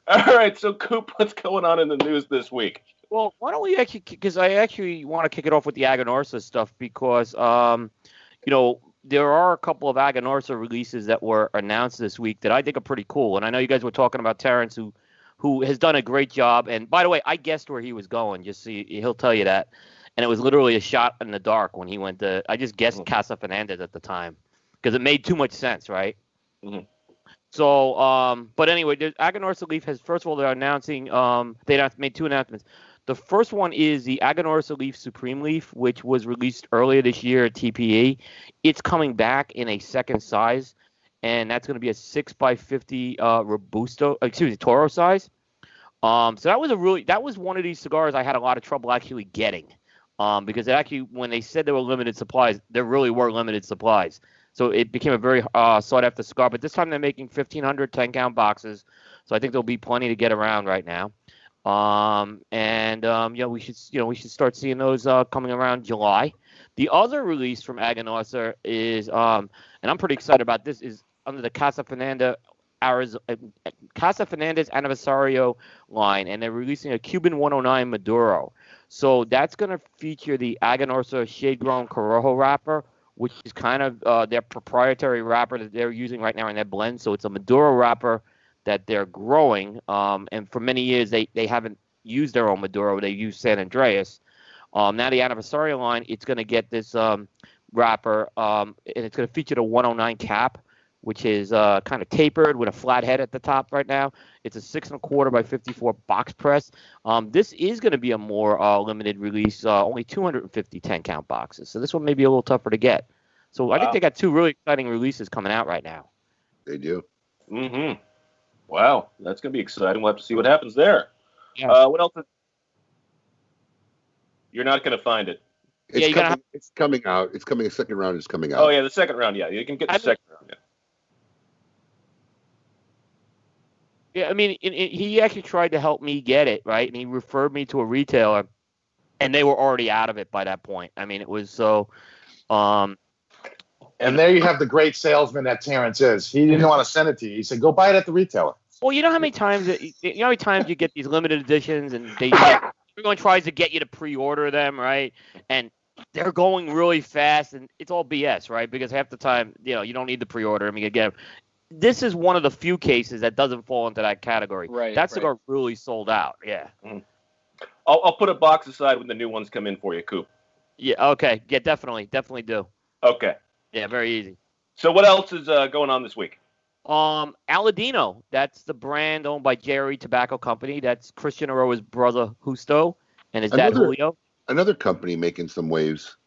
All right, so Coop, what's going on in the news this week? Well, why don't we because I actually want to kick it off with the Aganorsa stuff because, there are a couple of Aganorsa releases that were announced this week that I think are pretty cool. And I know you guys were talking about Terrence, who has done a great job. And by the way, I guessed where he was going, just so he'll tell you that. And it was literally a shot in the dark when he went to – I just guessed Casa Fernandez at the time because it made too much sense, right? Mm-hmm. So, but anyway, Aganorsa Leaf has – first of all, they're announcing they made two announcements. The first one is the Aganorsa Leaf Supreme Leaf, which was released earlier this year at TPE. It's coming back in a second size, and that's going to be a 6x50 Toro size. So that was one of these cigars I had a lot of trouble actually getting, because when they said there were limited supplies, there really were limited supplies. So it became a very sought after cigar. But this time they're making 1,500 10-count boxes, so I think there'll be plenty to get around right now. We should start seeing those coming around July. The other release from Aganorsa is, and I'm pretty excited about this, is under the Casa Fernandez Aniversario line, and they're releasing a Cuban 109 Maduro. So that's going to feature the Aganorsa shade-grown Corojo wrapper, which is kind of their proprietary wrapper that they're using right now in their blend. So it's a Maduro wrapper that they're growing, and for many years they haven't used their own Maduro. They use San Andreas. Now the Aniversario line, it's going to get this wrapper, and it's going to feature the 109 cap, which is kind of tapered with a flat head at the top right now. It's a 6 1/4 by 54 box press. This is going to be a more limited release, only 250 10-count boxes. So this one may be a little tougher to get. So I think they got two really exciting releases coming out right now. They do. Mm-hmm. Wow, that's going to be exciting. We'll have to see what happens there. Yeah. What else? You're not going to find it. It's coming out. It's coming. The second round is coming out. Oh, yeah, the second round. Yeah, you can get the second round. Yeah. Yeah, I mean, he actually tried to help me get it, right? And he referred me to a retailer, and they were already out of it by that point. I mean, it was so... And there you have the great salesman that Terrence is. He didn't want to send it to you. He said, go buy it at the retailer. Well, you know how many times you get these limited editions and everyone tries to get you to pre-order them, right? And they're going really fast, and it's all BS, right? Because half the time, you don't need the pre-order. I mean, again, this is one of the few cases that doesn't fall into that category. Right. That cigar really sold out. Yeah. Mm-hmm. I'll put a box aside when the new ones come in for you, Coop. Yeah. Okay. Yeah. Definitely do. Okay. Yeah. Very easy. So what else is going on this week? Aladino. That's the brand owned by Jerry Tobacco Company. That's Christian Aroa's brother Justo and his dad Julio. Another company making some waves.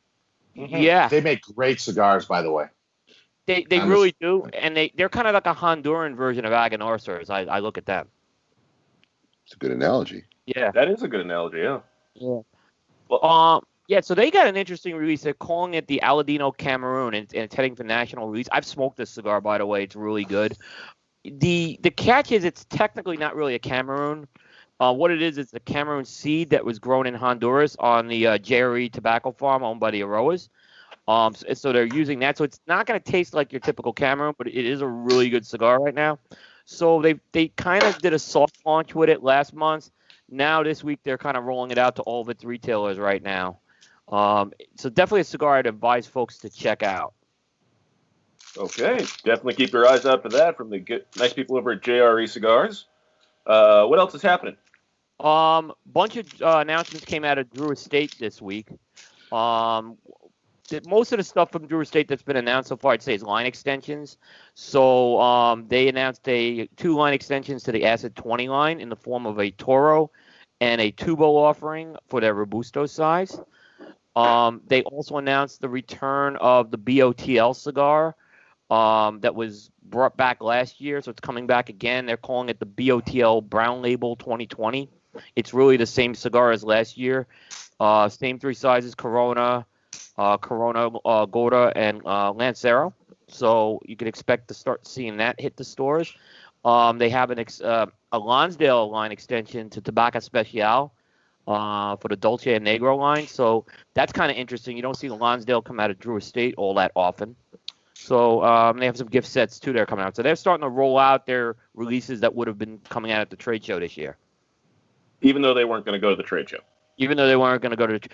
Mm-hmm. Yeah. They make great cigars, by the way. They really do, and they're kind of like a Honduran version of Aganorsa as I look at them. It's a good analogy. Yeah. That is a good analogy, yeah. Yeah. Well, so they got an interesting release. They're calling it the Aladino Cameroon, and it's heading for national release. I've smoked this cigar, by the way. It's really good. The catch is it's technically not really a Cameroon. What it is, it's a Cameroon seed that was grown in Honduras on the Jerry Tobacco Farm owned by the Aroas. So they're using that. So it's not going to taste like your typical Cameroon, but it is a really good cigar right now. So they kind of did a soft launch with it last month. Now this week they're kind of rolling it out to all of its retailers right now. So definitely a cigar I'd advise folks to check out. Okay, definitely keep your eyes out for that from the nice people over at JRE Cigars. What else is happening? Bunch of announcements came out of Drew Estate this week. most of the stuff from Drew Estate that's been announced so far, I'd say, is line extensions. So they announced 2 line extensions to the Acid 20 line in the form of a Toro and a Tubo offering for their Robusto size. They also announced the return of the BOTL cigar that was brought back last year, so it's coming back again. They're calling it the BOTL Brown Label 2020. It's really the same cigar as last year. Same 3 sizes, Corona, Gorda, and Lancero. So you can expect to start seeing that hit the stores. They have a Lonsdale line extension to Tabacco Special for the Dolce and Negro line. So that's kind of interesting. You don't see the Lonsdale come out of Drew Estate all that often. So they have some gift sets, too, that are coming out. So they're starting to roll out their releases that would have been coming out at the trade show this year. Even though they weren't going to go to the trade show. Even though they weren't going to go to the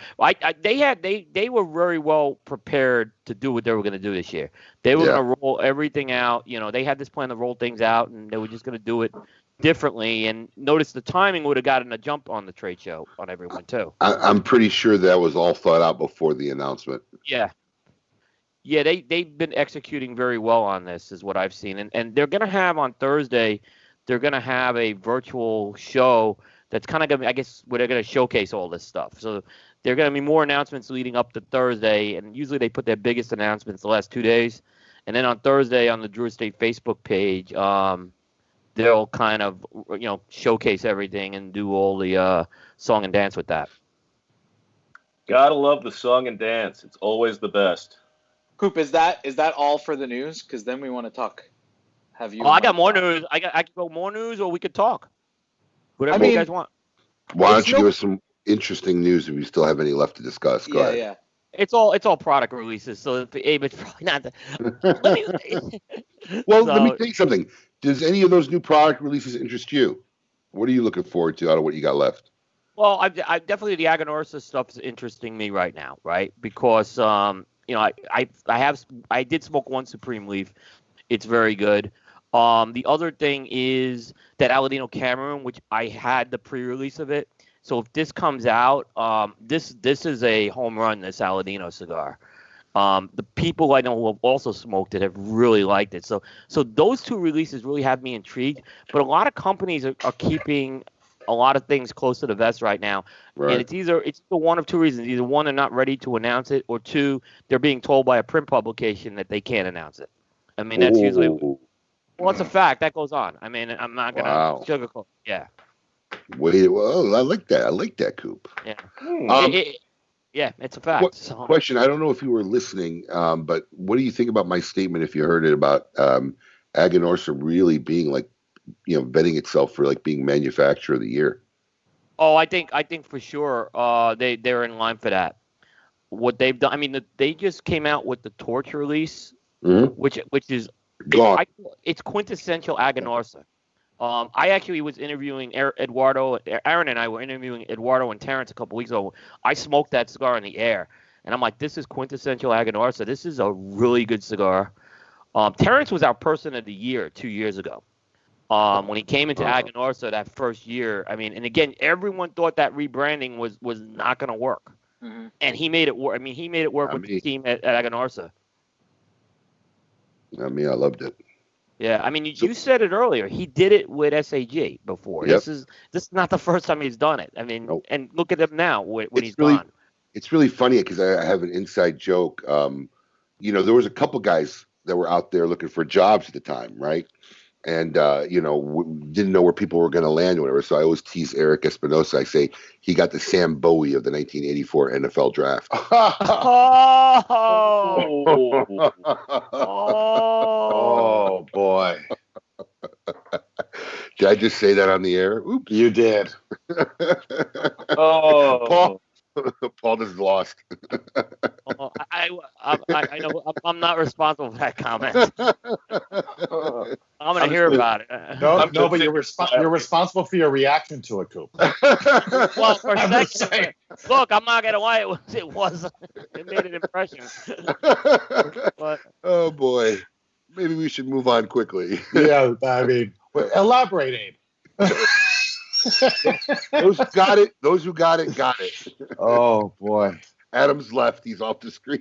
they were very well prepared to do what they were going to do this year. They were going to roll everything out. You know, they had this plan to roll things out, and they were just going to do it differently. And notice the timing would have gotten a jump on the trade show on everyone, too. I'm pretty sure that was all thought out before the announcement. Yeah. Yeah, they've been executing very well on this, is what I've seen. And they're going to have on Thursday, they're going to have a virtual show that's kind of going to, I guess, where they're going to showcase all this stuff. So there are going to be more announcements leading up to Thursday, and usually they put their biggest announcements the last 2 days. And then on Thursday on the Drew Estate Facebook page, they'll kind of, showcase everything and do all the song and dance with that. Gotta love the song and dance. It's always the best. Coop, is that all for the news? Because then we want to talk. I got more news. I could go more news, or we could talk. Whatever you guys want. Why don't you give us some interesting news if you still have any left to discuss? Go ahead. Yeah. It's all product releases, so it's probably not. Let me tell you something. Does any of those new product releases interest you? What are you looking forward to out of what you got left? Well, I definitely the Aganorsa stuff is interesting me right now, right? Because I did smoke one Supreme Leaf. It's very good. The other thing is that Aladino Cameron, which I had the pre-release of it. So if this comes out, this is a home run, this Aladino cigar. The people I know who have also smoked it have really liked it. So those 2 releases really have me intrigued. But a lot of companies are keeping a lot of things close to the vest right now. Right. And it's one of 2 reasons. Either one, they're not ready to announce it, or 2, they're being told by a print publication that they can't announce it. I mean, that's usually... Well, it's a fact. That goes on. I mean, I'm not going to sugarcoat. Yeah. Wait, well, I like that. I like that, Coop. Yeah. It's a fact. Question, I don't know if you were listening, but what do you think about my statement, if you heard it, about Aganorsa really being like, betting itself for like being manufacturer of the year? Oh, I think for sure they're in line for that. What they've done, I mean, they just came out with the Torch release, which is... It's quintessential Aganorsa. I actually was interviewing Eduardo. Aaron and I were interviewing Eduardo and Terrence a couple weeks ago. I smoked that cigar in the air, and I'm like, this is quintessential Aganorsa. This is a really good cigar. Terrence was our person of the year 2 years ago. When he came into Aganorsa that first year, I mean, and again, everyone thought that rebranding was not going to work. Mm-hmm. And he made it work. I mean, he made it work with the team at Aganorsa. I mean, I loved it. Yeah, I mean, you said it earlier. He did it with SAG before. Yep. This is not the first time he's done it. I mean, and look at him now when he's gone. It's really funny because I have an inside joke. There was a couple guys that were out there looking for jobs at the time, right? And, didn't know where people were going to land or whatever. So I always tease Eric Espinosa. I say he got the Sam Bowie of the 1984 NFL draft. Oh, boy. Did I just say that on the air? Oops. You did. Paul is lost. I know I'm not responsible for that comment. I'm going to hear about it. No, but you're responsible for your reaction to it, Coop. Well, for a second, look, I'm not going to lie. It made an impression. But, oh boy, maybe we should move on quickly. Yeah, I mean, elaborate, Abe. Those who got it, got it. Oh boy. Adam's left. He's off the screen.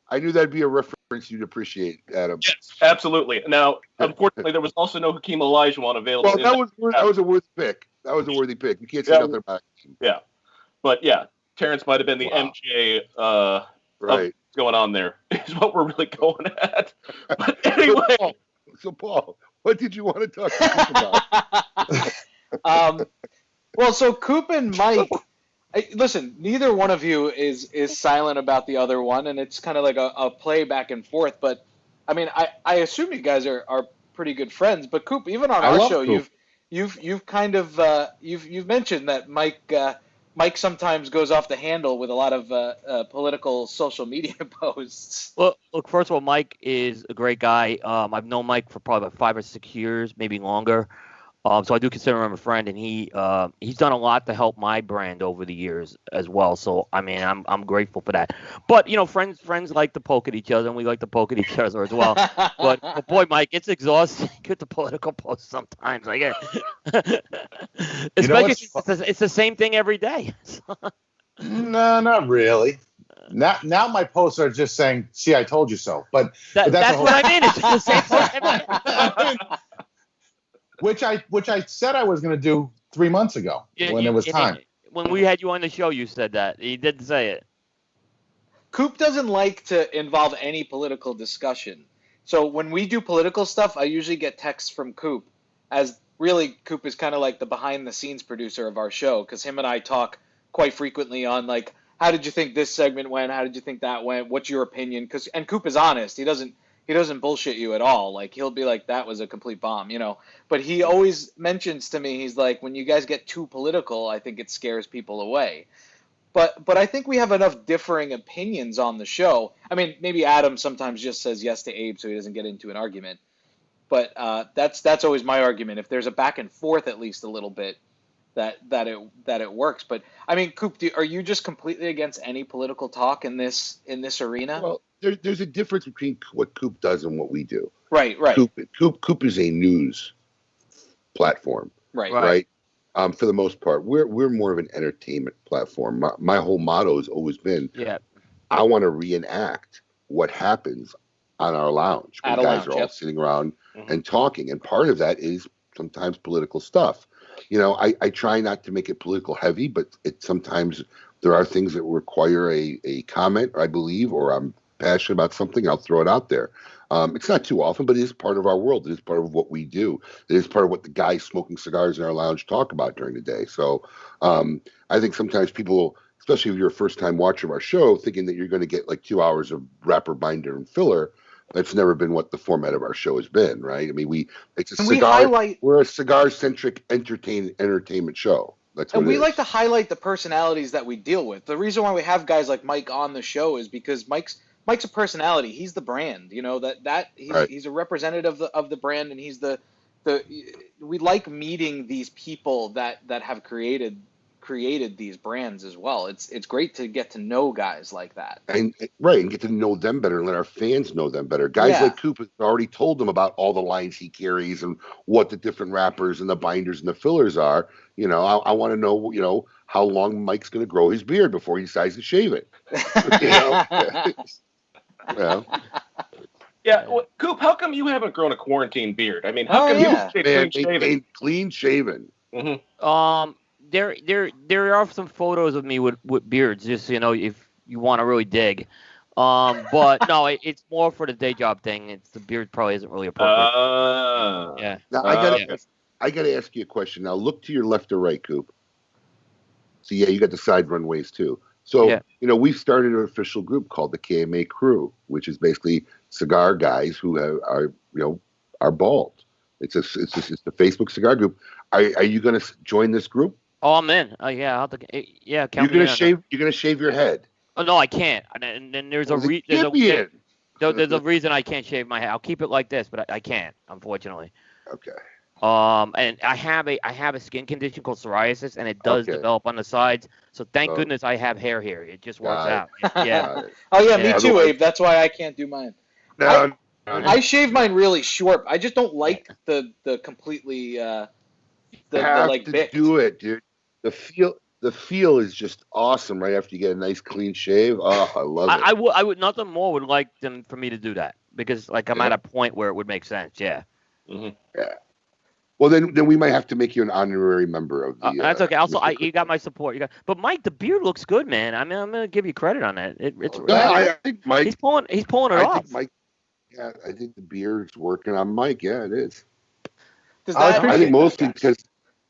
I knew that'd be a reference you'd appreciate, Adam. Yes, absolutely. Now, unfortunately, there was also no Hakeem Olajuwon available. Well, that was a worthy pick. That was a worthy pick. You can't say nothing about him. Yeah, but yeah, Terrence might have been the MJ right going on there. Is what we're really going at. But anyway, so Paul, what did you want to talk about? Well, so Coop and Mike. Listen, neither one of you is silent about the other one, and it's kind of like a play back and forth. But I mean, I assume you guys are pretty good friends. But Coop, even on our show, Coop. you've kind of you've mentioned that Mike sometimes goes off the handle with a lot of political social media posts. Well, look, first of all, Mike is a great guy. I've known Mike for probably about 5 or 6 years, maybe longer. So I do consider him a friend, and he's done a lot to help my brand over the years as well. So I mean, I'm grateful for that. But friends like to poke at each other, and we like to poke at each other as well. but boy, Mike, it's exhausting with the political posts sometimes. I get, especially since it's the same thing every day. No, not really. Now my posts are just saying, "See, I told you so." But that's what I mean. It's the same post every day. Which I said I was going to do 3 months ago when it was time. When we had you on the show, you said that. You did say it. Coop doesn't like to involve any political discussion. So when we do political stuff, I usually get texts from Coop, as really Coop is kind of like the behind-the-scenes producer of our show, because him and I talk quite frequently on, like, how did you think this segment went? How did you think that went? What's your opinion? And Coop is honest. He doesn't bullshit you at all. Like, he'll be like, that was a complete bomb, But he always mentions to me, he's like, when you guys get too political, I think it scares people away. But I think we have enough differing opinions on the show. I mean, maybe Adam sometimes just says yes to Abe so he doesn't get into an argument. But that's always my argument. If there's a back and forth at least a little bit, that it works. But I mean, Coop, are you just completely against any political talk in this arena? Well, there's a difference between what Coop does and what we do. Right. Coop is a news platform. Right. For the most part, we're more of an entertainment platform. My whole motto has always been, I want to reenact what happens on our lounge. When guys are all sitting around and talking, and part of that is sometimes political stuff. I try not to make it political heavy, but sometimes there are things that require a comment, I believe, or I'm passionate about something, I'll throw it out there. It's not too often, but it is part of our world. It is part of what we do. It is part of what the guys smoking cigars in our lounge talk about during the day. So I think sometimes people, especially if you're a first-time watcher of our show, thinking that you're going to get like 2 hours of wrapper, binder, and filler, that's never been what the format of our show has been, right? I mean, we're a cigar-centric entertainment show. That's what we like to highlight the personalities that we deal with. The reason why we have guys like Mike on the show is because Mike's a personality. He's the brand, he's a representative of the brand, and he's we like meeting these people that have created these brands as well. It's great to get to know guys like that. And get to know them better and let our fans know them better. Guys like Coop have already told them about all the lines he carries and what the different wrappers and the binders and the fillers are. I want to know, how long Mike's going to grow his beard before he decides to shave it. Yeah, well, Coop, how come you haven't grown a quarantine beard? I mean, how come you stay clean shaven? Mm-hmm. There are some photos of me with beards, just if you want to really dig. But no, it's more for the day job thing. The beard probably isn't really appropriate. Yeah. Now I gotta ask you a question. Now look to your left or right, Coop. So you got the side runways too. So we've started an official group called the KMA Crew, which is basically cigar guys who are bald. It's a Facebook cigar group. Are you going to join this group? Oh, I'm in. I'll have to, You're gonna shave your head. Oh no, I can't. And then there's a reason I can't shave my head. I'll keep it like this, but I can't, unfortunately. Okay. And I have a skin condition called psoriasis, and it does develop on the sides. So thank goodness I have hair here. It just works out. Yeah. Me too, Abe. That's why I can't do mine. No, I shave mine really short. I just don't like the completely the have like to Bic. do it, dude. The feel is just awesome right after you get a nice clean shave. Oh, I love it. I would nothing more would like them for me to do that because like I'm at a point where it would make sense. Yeah. Mm-hmm. Yeah. Well, then we might have to make you an honorary member of the. That's okay. Also, you got my support. But Mike, the beard looks good, man. I mean, I'm gonna give you credit on that. I think Mike. He's pulling it off. Think Mike, I think the beard's working on Mike. Yeah, it is. I think mostly because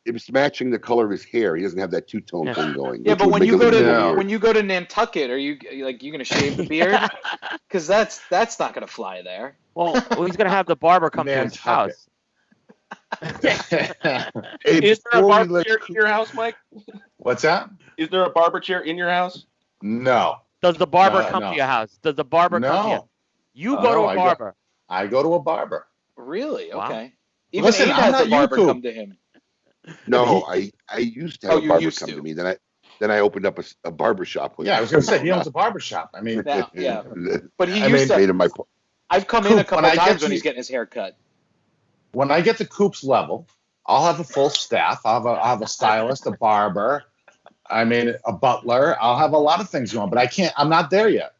it was matching the color of his hair. He doesn't have that two-tone thing going. Yeah, but when you go to Nantucket, are you gonna shave the beard? Because that's not gonna fly there. Well, he's gonna have the barber come to his house. Is there a barber chair in your house, Mike? What's that? Is there a barber chair in your house? No. Does the barber come to your house? Does the barber come to you? You go to a barber. I go to a barber. Really? Wow. Okay. Even Listen, Abe I'm has not a barber you, come to him. No, I used to have a barber come to me. Then I opened up a barber shop. I was going to say he owns a barber shop. I mean, yeah. But he used to. I've come in a couple times when he's getting his hair cut. When I get to Coop's level, I'll have a full staff. I'll have a stylist, a barber. I mean, a butler. I'll have a lot of things going, but I can't. I'm not there yet.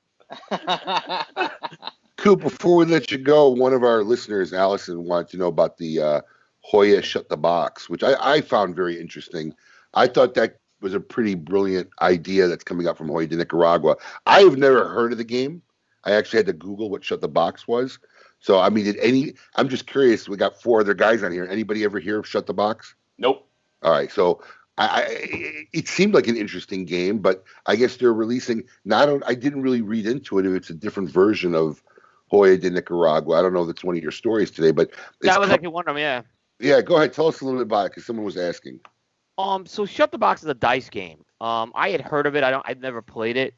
Coop, before we let you go, one of our listeners, Allison, wanted to know about the Hoya Shut the Box, which I found very interesting. I thought that was a pretty brilliant idea that's coming up from Hoya de Nicaragua. I have never heard of the game. I actually had to Google what Shut the Box was. So, I mean, I'm just curious. We got 4 other guys on here. Anybody ever hear of Shut the Box? Nope. All right. So, it seemed like an interesting game, but I guess they're releasing. I didn't really read into it if it's a different version of Hoya de Nicaragua. I don't know if it's one of your stories today, but that was actually one of them. Yeah. Yeah. Go ahead. Tell us a little bit about it because someone was asking. So Shut the Box is a dice game. I had heard of it. I'd never played it.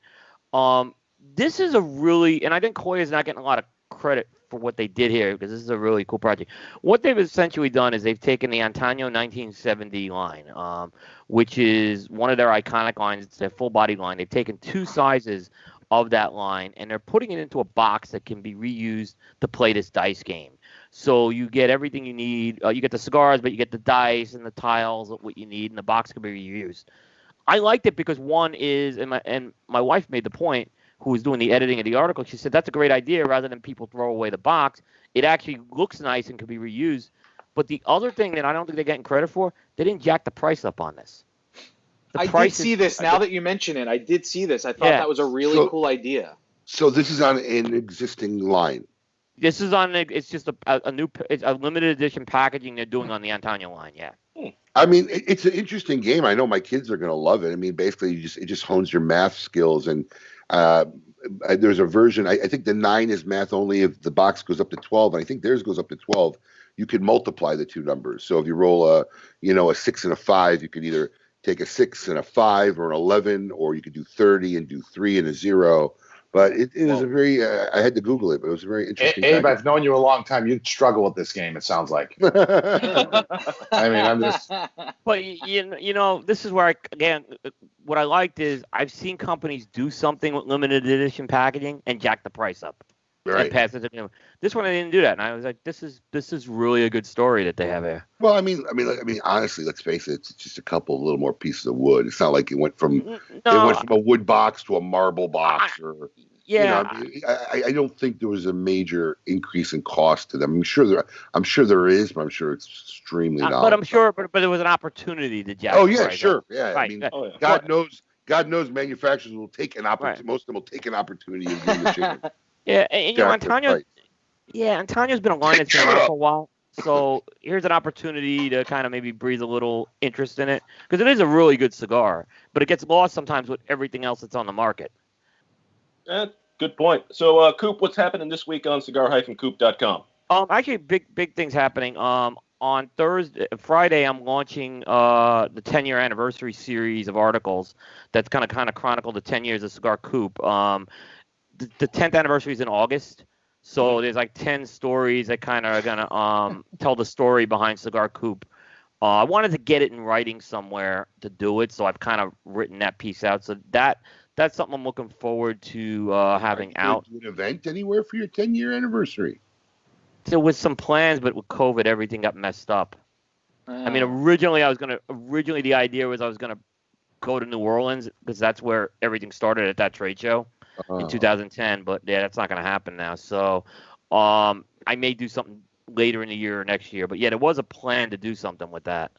This is a really, and I think Hoya's not getting a lot of credit for what they did here because this is a really cool project. What they've essentially done is they've taken the Antonio 1970 line, which is one of their iconic lines. It's their full body line. They've taken 2 sizes of that line and they're putting it into a box that can be reused to play this dice game. So you get everything you need. You get the cigars, but you get the dice and the tiles of what you need, and the box can be reused. I liked it because one is, and my wife made the point, who was doing the editing of the article, she said that's a great idea rather than people throw away the box. It actually looks nice and can be reused. But the other thing that I don't think they're getting credit for, they didn't jack the price up on this. I did see this. Now that you mention it, I did see this. I thought that was a really cool idea. So this is on an existing line. This is on. It's just a new. It's a limited edition packaging they're doing on the Antonio line. Yeah. I mean, it's an interesting game. I know my kids are going to love it. I mean, basically, it just hones your math skills. And there's a version. I think the 9 is math only if the box goes up to 12. And I think theirs goes up to 12. You could multiply the 2 numbers. So if you roll a 6 and a 5, you could either take a 6 and a 5 or an 11, or you could do 30 and do 3 and a 0. But it was a very, I had to Google it, but it was a very interesting. Abe, I've known you a long time. You'd struggle with this game, it sounds like. I mean, I'm just. But, you know, this is where, what I liked is I've seen companies do something with limited edition packaging and jack the price up. Right. And pass it to them. This one, they didn't do that. And I was like, this is really a good story that they have here. Well, I mean, honestly, let's face it. It's just a couple of little more pieces of wood. It's not like it went from a wood box to a marble box, or I don't think there was a major increase in cost to them. I'm sure there is, but I'm sure it's extremely not. But I'm sure, but there was an opportunity to jack. Oh yeah, price sure, up. yeah. Right. I mean, God knows, manufacturers will take an opportunity. Right. Most of them will take an opportunity of giving the chicken. Yeah, and Antonio's been a line that's been around for a while. So here's an opportunity to kind of maybe breathe a little interest in it, because it is a really good cigar, but it gets lost sometimes with everything else that's on the market. Good point. So, Coop, what's happening this week on cigar-coop.com? Actually, big things happening. On Friday, I'm launching the 10-year anniversary series of articles that's going to kind of chronicle the 10 years of Cigar Coop. The 10th anniversary is in August, so there's like 10 stories that kind of are going to tell the story behind Cigar Coop. I wanted to get it in writing somewhere to do it, so I've kind of written that piece out. So that's something I'm looking forward to having out. Do an event anywhere for your 10-year anniversary? So with some plans, but with COVID, everything got messed up. I mean, originally the idea was I was gonna go to New Orleans because that's where everything started at that trade show in 2010. But yeah, that's not gonna happen now. So, I may do something later in the year or next year. But yeah, there was a plan to do something with that.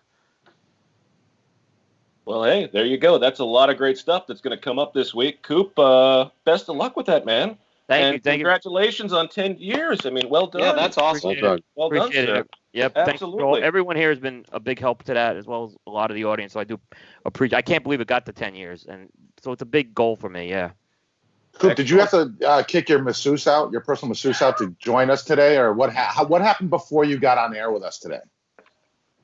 Well, hey, there you go. That's a lot of great stuff that's going to come up this week. Coop, best of luck with that, man. Thank you. Congratulations on 10 years. I mean, well done. Yeah, that's awesome. Well done, Appreciate sir. it. Yep. Absolutely. Everyone here has been a big help to that, as well as a lot of the audience. So I do appreciate. I can't believe it got to 10 years, and so it's a big goal for me. Yeah. Coop, did you have to kick your masseuse out, your personal masseuse out, to join us today, or what happened before you got on air with us today?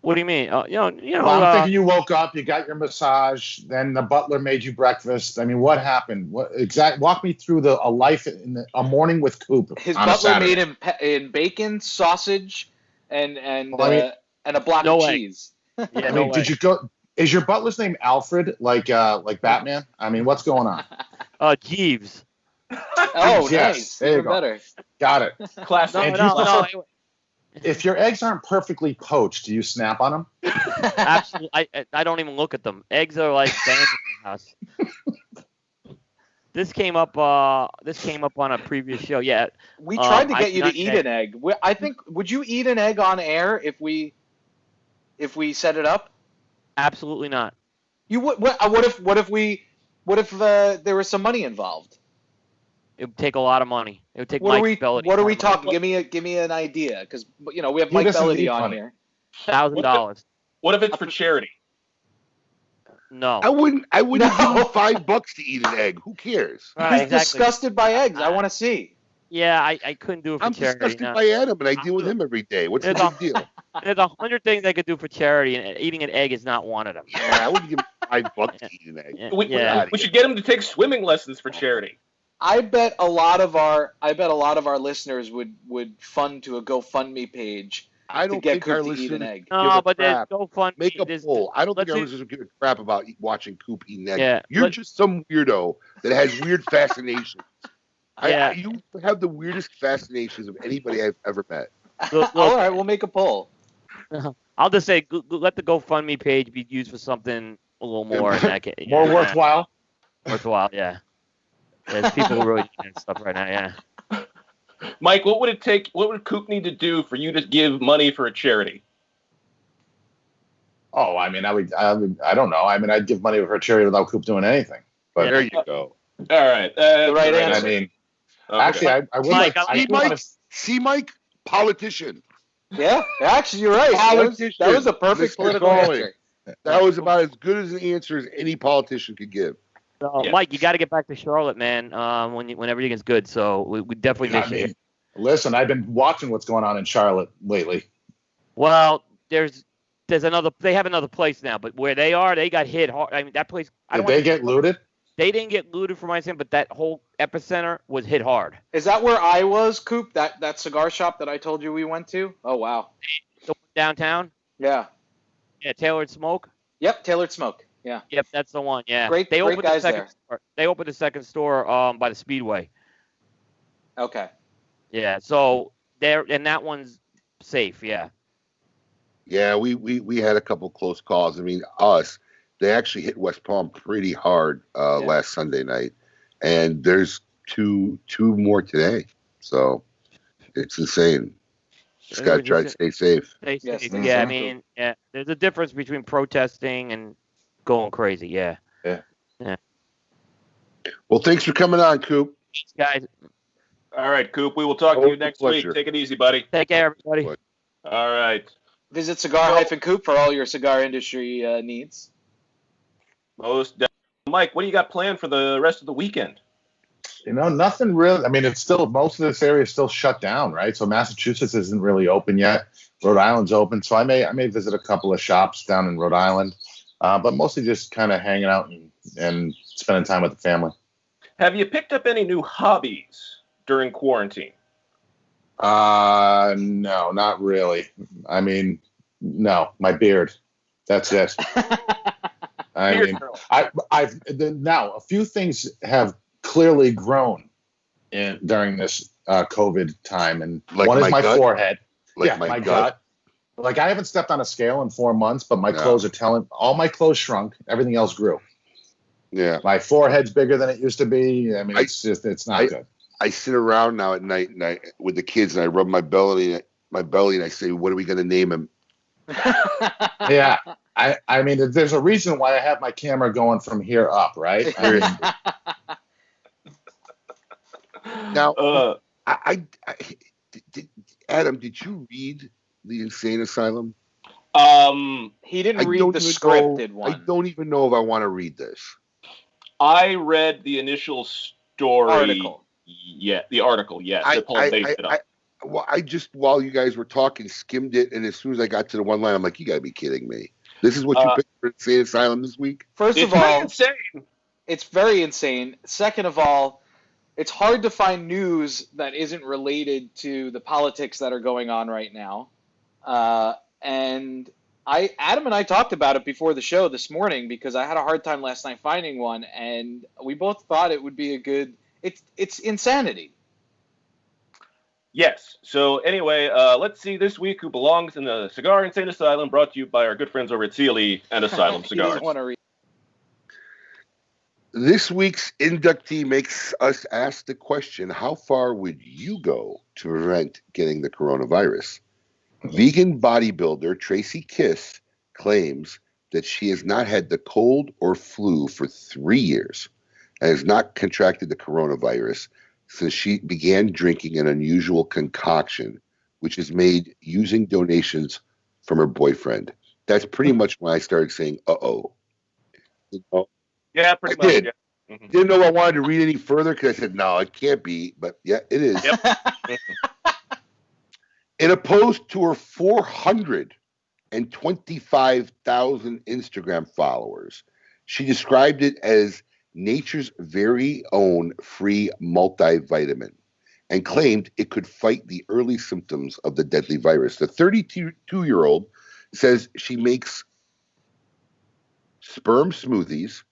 What do you mean? Well, I'm thinking you woke up, you got your massage, then the butler made you breakfast. I mean, what happened? Walk me through a life in a morning with Coop. His butler made him in bacon, sausage, and a block of cheese. Yeah, did you go? Is your butler's name Alfred, like Batman? I mean, what's going on? Jeeves. Oh, yes. Nice. There you Even go. better. Got it. Classic. No. If your eggs aren't perfectly poached, do you snap on them? Absolutely. I don't even look at them. Eggs are like bands in my house. This came up on a previous show. Yeah. We tried to get you to eat an egg. I think, would you eat an egg on air if we set it up? Absolutely not. You would. What if there was some money involved? It would take a lot of money. It would take Bellody. What are we talking? Give me an idea, because we have Mike Bellody on here. $1,000. What if it's for charity? No. I wouldn't give him $5 to eat an egg. Who cares? Right, He's disgusted by eggs. I want to see. Yeah, I couldn't do it for charity. I'm disgusted by Adam, and I deal with him every day. What's the big deal? There's 100 things I could do for charity, and eating an egg is not one of them. Yeah, I wouldn't give him $5 to eat an egg. We should get him to take swimming lessons for charity. I bet a lot of our listeners would fund to a GoFundMe page. I don't think our listeners eat an egg. No, but there's GoFundMe. Make a poll. I don't think our listeners give a crap about watching Coop eat an egg. Yeah, You're just some weirdo that has weird fascinations. Yeah. You have the weirdest fascinations of anybody I've ever met. All right, we'll make a poll. I'll just say, let the GoFundMe page be used for something a little more more worthwhile. Worthwhile, yeah. There's people who really need that stuff right now, yeah. Mike, what would it take? What would Coop need to do for you to give money for a charity? Oh, I mean, I don't know. I mean, I'd give money for a charity without Coop doing anything. But there you go. All right, the right answer. I mean, actually, I would Mike, politician. Yeah, actually, you're right. Politician. That was a perfect political answer. That was about as good as an answer as any politician could give. So, yeah. Mike, you got to get back to Charlotte, man. When everything is good. So we definitely miss you. Listen, I've been watching what's going on in Charlotte lately. Well, there's another. They have another place now, but where they are, they got hit hard. I mean, that place. Did they get looted? They didn't get looted from my standpoint, but that whole epicenter was hit hard. Is that where I was, Coop? That cigar shop that I told you we went to? Oh wow. Downtown. Yeah. Yeah, Tailored Smoke. Yep, Tailored Smoke. Yeah. Yep, that's the one. Yeah. Great guys there. They opened the second store by the Speedway. Okay. Yeah. So that one's safe. Yeah. Yeah, we had a couple close calls. I mean, they actually hit West Palm pretty hard last Sunday night, and there's two more today. So it's insane. Just got to try to stay safe. Stay safe. Yeah, I mean, there's a difference between protesting and going crazy. Yeah. Well, thanks for coming on, Coop. Thanks, guys. All right, Coop. We will talk to you next week. Take it easy, buddy. Take care, everybody. All right. Visit Cigar-Coop for all your cigar industry needs. Mike, what do you got planned for the rest of the weekend? Nothing really. I mean, it's still, most of this area is still shut down, right? So Massachusetts isn't really open yet. Rhode Island's open. So I may visit a couple of shops down in Rhode Island, but mostly just kind of hanging out and spending time with the family. Have you picked up any new hobbies during quarantine? No, not really. I mean, no, my beard. That's it. I mean, now a few things have clearly grown during this COVID time, and one is my forehead. My gut. Like, I haven't stepped on a scale in 4 months, but my clothes are telling. All my clothes shrunk. Everything else grew. Yeah. My forehead's bigger than it used to be. I mean, it's not good. I sit around now at night and with the kids and I rub my belly and I say, what are we going to name him? Yeah. I mean, there's a reason why I have my camera going from here up, right? Now, Adam, did you read The Insane Asylum? He didn't read the scripted one. I don't even know if I want to read this. I read the initial story. Article. Yeah, the article, yes. I just, while you guys were talking, skimmed it, and as soon as I got to the one line, I'm like, you got to be kidding me. This is what you picked for Insane Asylum this week? First of all, insane. It's very insane. Second of all, it's hard to find news that isn't related to the politics that are going on right now. And Adam and I talked about it before the show this morning because I had a hard time last night finding one, and we both thought it would be a good. It's insanity. Yes. So anyway, let's see this week who belongs in the Cigar Insane Asylum, brought to you by our good friends over at Sealy and Asylum Cigars. He doesn't want to read. This week's inductee makes us ask the question, how far would you go to prevent getting the coronavirus? Vegan bodybuilder Tracy Kiss claims that she has not had the cold or flu for 3 years and has not contracted the coronavirus since she began drinking an unusual concoction, which is made using donations from her boyfriend. That's pretty much when I started saying, uh-oh. You know, yeah, pretty much. Yeah. Mm-hmm. Didn't know I wanted to read any further because I said, no, it can't be. But yeah, it is. Yep. In a post to her 425,000 Instagram followers, she described it as nature's very own free multivitamin and claimed it could fight the early symptoms of the deadly virus. The 32-year-old says she makes sperm smoothies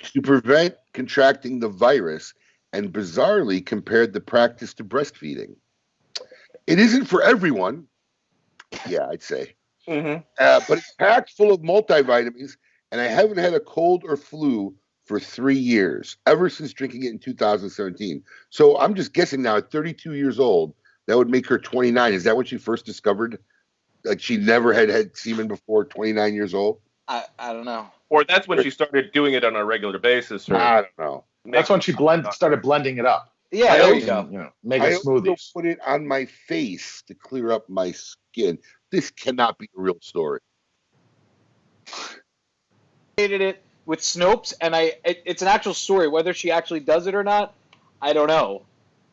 to prevent contracting the virus and bizarrely compared the practice to breastfeeding. It isn't for everyone. Yeah, I'd say. Mm-hmm. But it's packed full of multivitamins, and I haven't had a cold or flu for 3 years, ever since drinking it in 2017. So I'm just guessing now, at 32 years old, that would make her 29. Is that when she first discovered? Like, she never had semen before 29 years old? I don't know. Or that's when she started doing it on a regular basis. Or I don't know. That's when she started blending it up. Yeah, there you go. You know, make it smoothies. I also put it on my face to clear up my skin. This cannot be a real story. It with Snopes, and it's an actual story. Whether she actually does it or not, I don't know.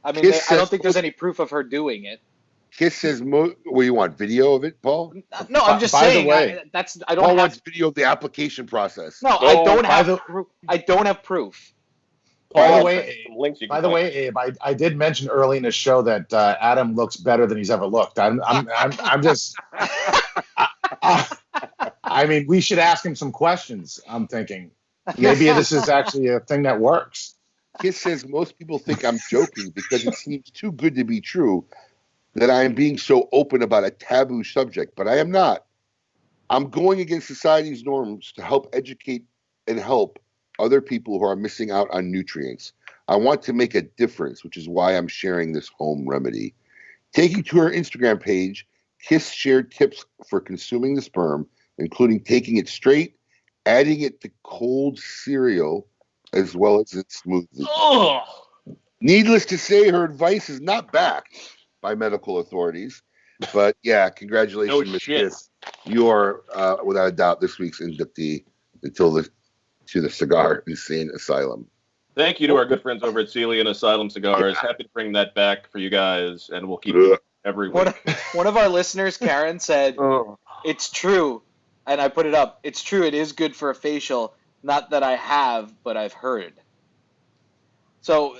I mean, I don't think there's any proof of her doing it. Kiss says, "What do you want? Video of it, Paul?" No, I'm just saying. I don't Paul have wants video of the application process. No, I don't have proof. I don't have proof. By the way, Abe, I did mention early in the show that Adam looks better than he's ever looked. I'm just. I mean, we should ask him some questions. I'm thinking maybe this is actually a thing that works. Kiss says most people think I'm joking because it seems too good to be true that I am being so open about a taboo subject, but I am not. I'm going against society's norms to help educate and help other people who are missing out on nutrients. I want to make a difference, which is why I'm sharing this home remedy. Taking to her Instagram page, Kiss shared tips for consuming the sperm, including taking it straight, adding it to cold cereal, as well as its smoothie. Oh. Needless to say, her advice is not backed by medical authorities. But yeah, congratulations, Miss Kiss. You are, without a doubt, this week's inductee to the Cigar Insane Asylum. Thank you to our good friends over at Sealy and Asylum Cigars. Yeah. Happy to bring that back for you guys, and we'll keep it every week. One of our listeners, Karen, said, it's true, and I put it up, it's true, it is good for a facial, not that I have, but I've heard. So,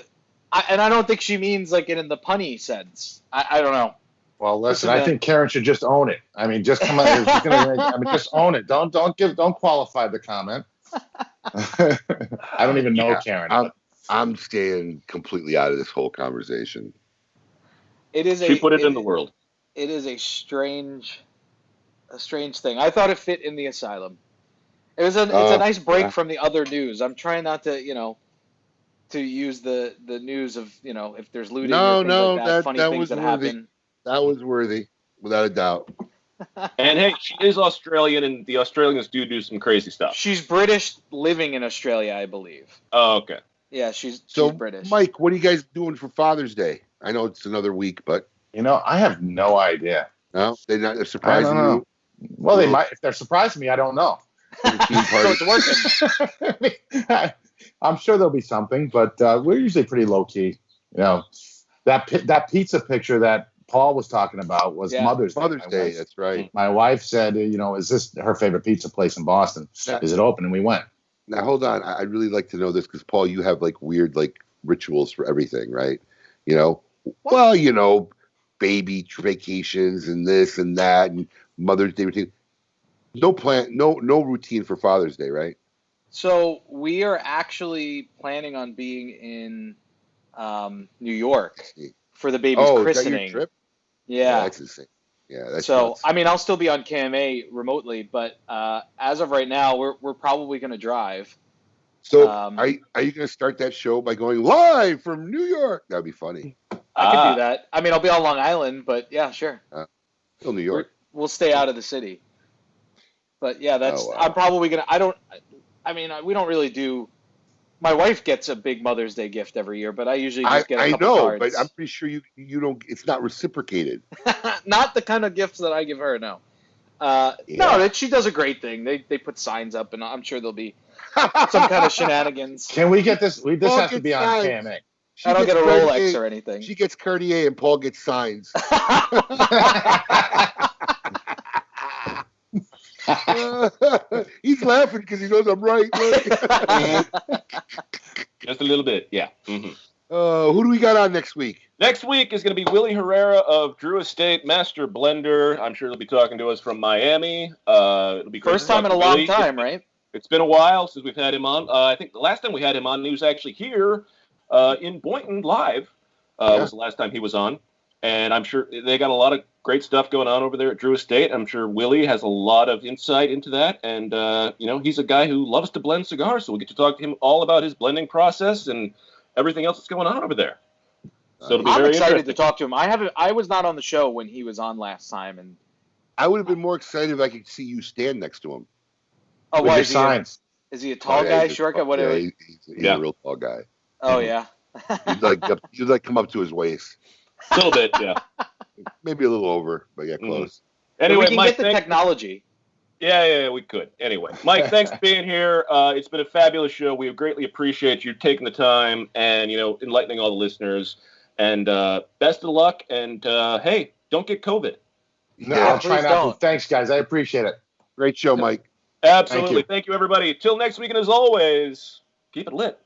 I don't think she means like it in the punny sense. I don't know. Well, listen, I think Karen should just own it. I mean, just come on, just own it. Don't qualify the comment. I don't even know Karen. I'm staying completely out of this whole conversation. It is. She put it in the world. it is a strange thing. I thought it fit in the asylum. It's a nice break from the other news. I'm trying not to, to use the news of, if there's looting or things like that, funny things that happen. That was worthy, without a doubt. And hey, she is Australian, and the Australians do some crazy stuff. She's British, living in Australia, I believe. Oh, okay. Yeah, she's British. Mike, what are you guys doing for Father's Day? I know it's another week, but I have no idea. No, they're surprising you. Well, they might. If they're surprising me, I don't know. So it's working. I'm sure there'll be something, but we're usually pretty low key. That pizza picture that Paul was talking about was Mother's Day. Mother's Day, that's right. My wife said, is this her favorite pizza place in Boston? Is it open? And we went. Now, hold on. I'd really like to know this because, Paul, you have weird rituals for everything, right? Well, baby vacations and this and that and Mother's Day routine. No routine for Father's Day, right? So we are actually planning on being in New York for the baby's christening. Is that your trip? Yeah. That's insane. Yeah, that's so nuts. I mean, I'll still be on KMA remotely, but as of right now, we're probably going to drive. So are you going to start that show by going live from New York? That'd be funny. I could do that. I mean, I'll be on Long Island, but yeah, sure. Still New York. We'll stay out of the city. But yeah, I'm probably going to. We don't really do. My wife gets a big Mother's Day gift every year, but I usually just get a couple cards. But I'm pretty sure you don't. It's not reciprocated. Not the kind of gifts that I give her. No. No, she does a great thing. They put signs up, and I'm sure there'll be some kind of shenanigans. Can we get this? This has to be on KMA. I don't get a Rolex or anything. She gets Cartier, and Paul gets signs. He's laughing because he knows I'm right. Just a little bit, yeah. Mm-hmm. Who do we got on next week? Next week is going to be Willie Herrera of Drew Estate, Master Blender. I'm sure he'll be talking to us from Miami. It'll be first time in a long time, right? It's been a while since we've had him on. I think the last time we had him on, he was actually here in Boynton live. Was the last time he was on. And I'm sure they got a lot of great stuff going on over there at Drew Estate. I'm sure Willie has a lot of insight into that. And, he's a guy who loves to blend cigars. So we'll get to talk to him all about his blending process and everything else that's going on over there. So it'll be I'm very excited to talk to him. I was not on the show when he was on last time. And I would have been more excited if I could see you stand next to him. Oh, why is signs? Is he a tall guy, short guy? Whatever. Yeah, he's a real tall guy. Oh, yeah. You'd come up to his waist. A little bit, yeah. Maybe a little over, but yeah, close. Anyway, we can Mike, get the technology. Yeah, we could. Anyway, Mike, thanks for being here. It's been a fabulous show. We greatly appreciate you taking the time and, enlightening all the listeners. And best of luck. And, hey, don't get COVID. No, I'll try not to. Thanks, guys. I appreciate it. Great show, Mike. Absolutely. Thank you, everybody. Till next week, and as always, keep it lit.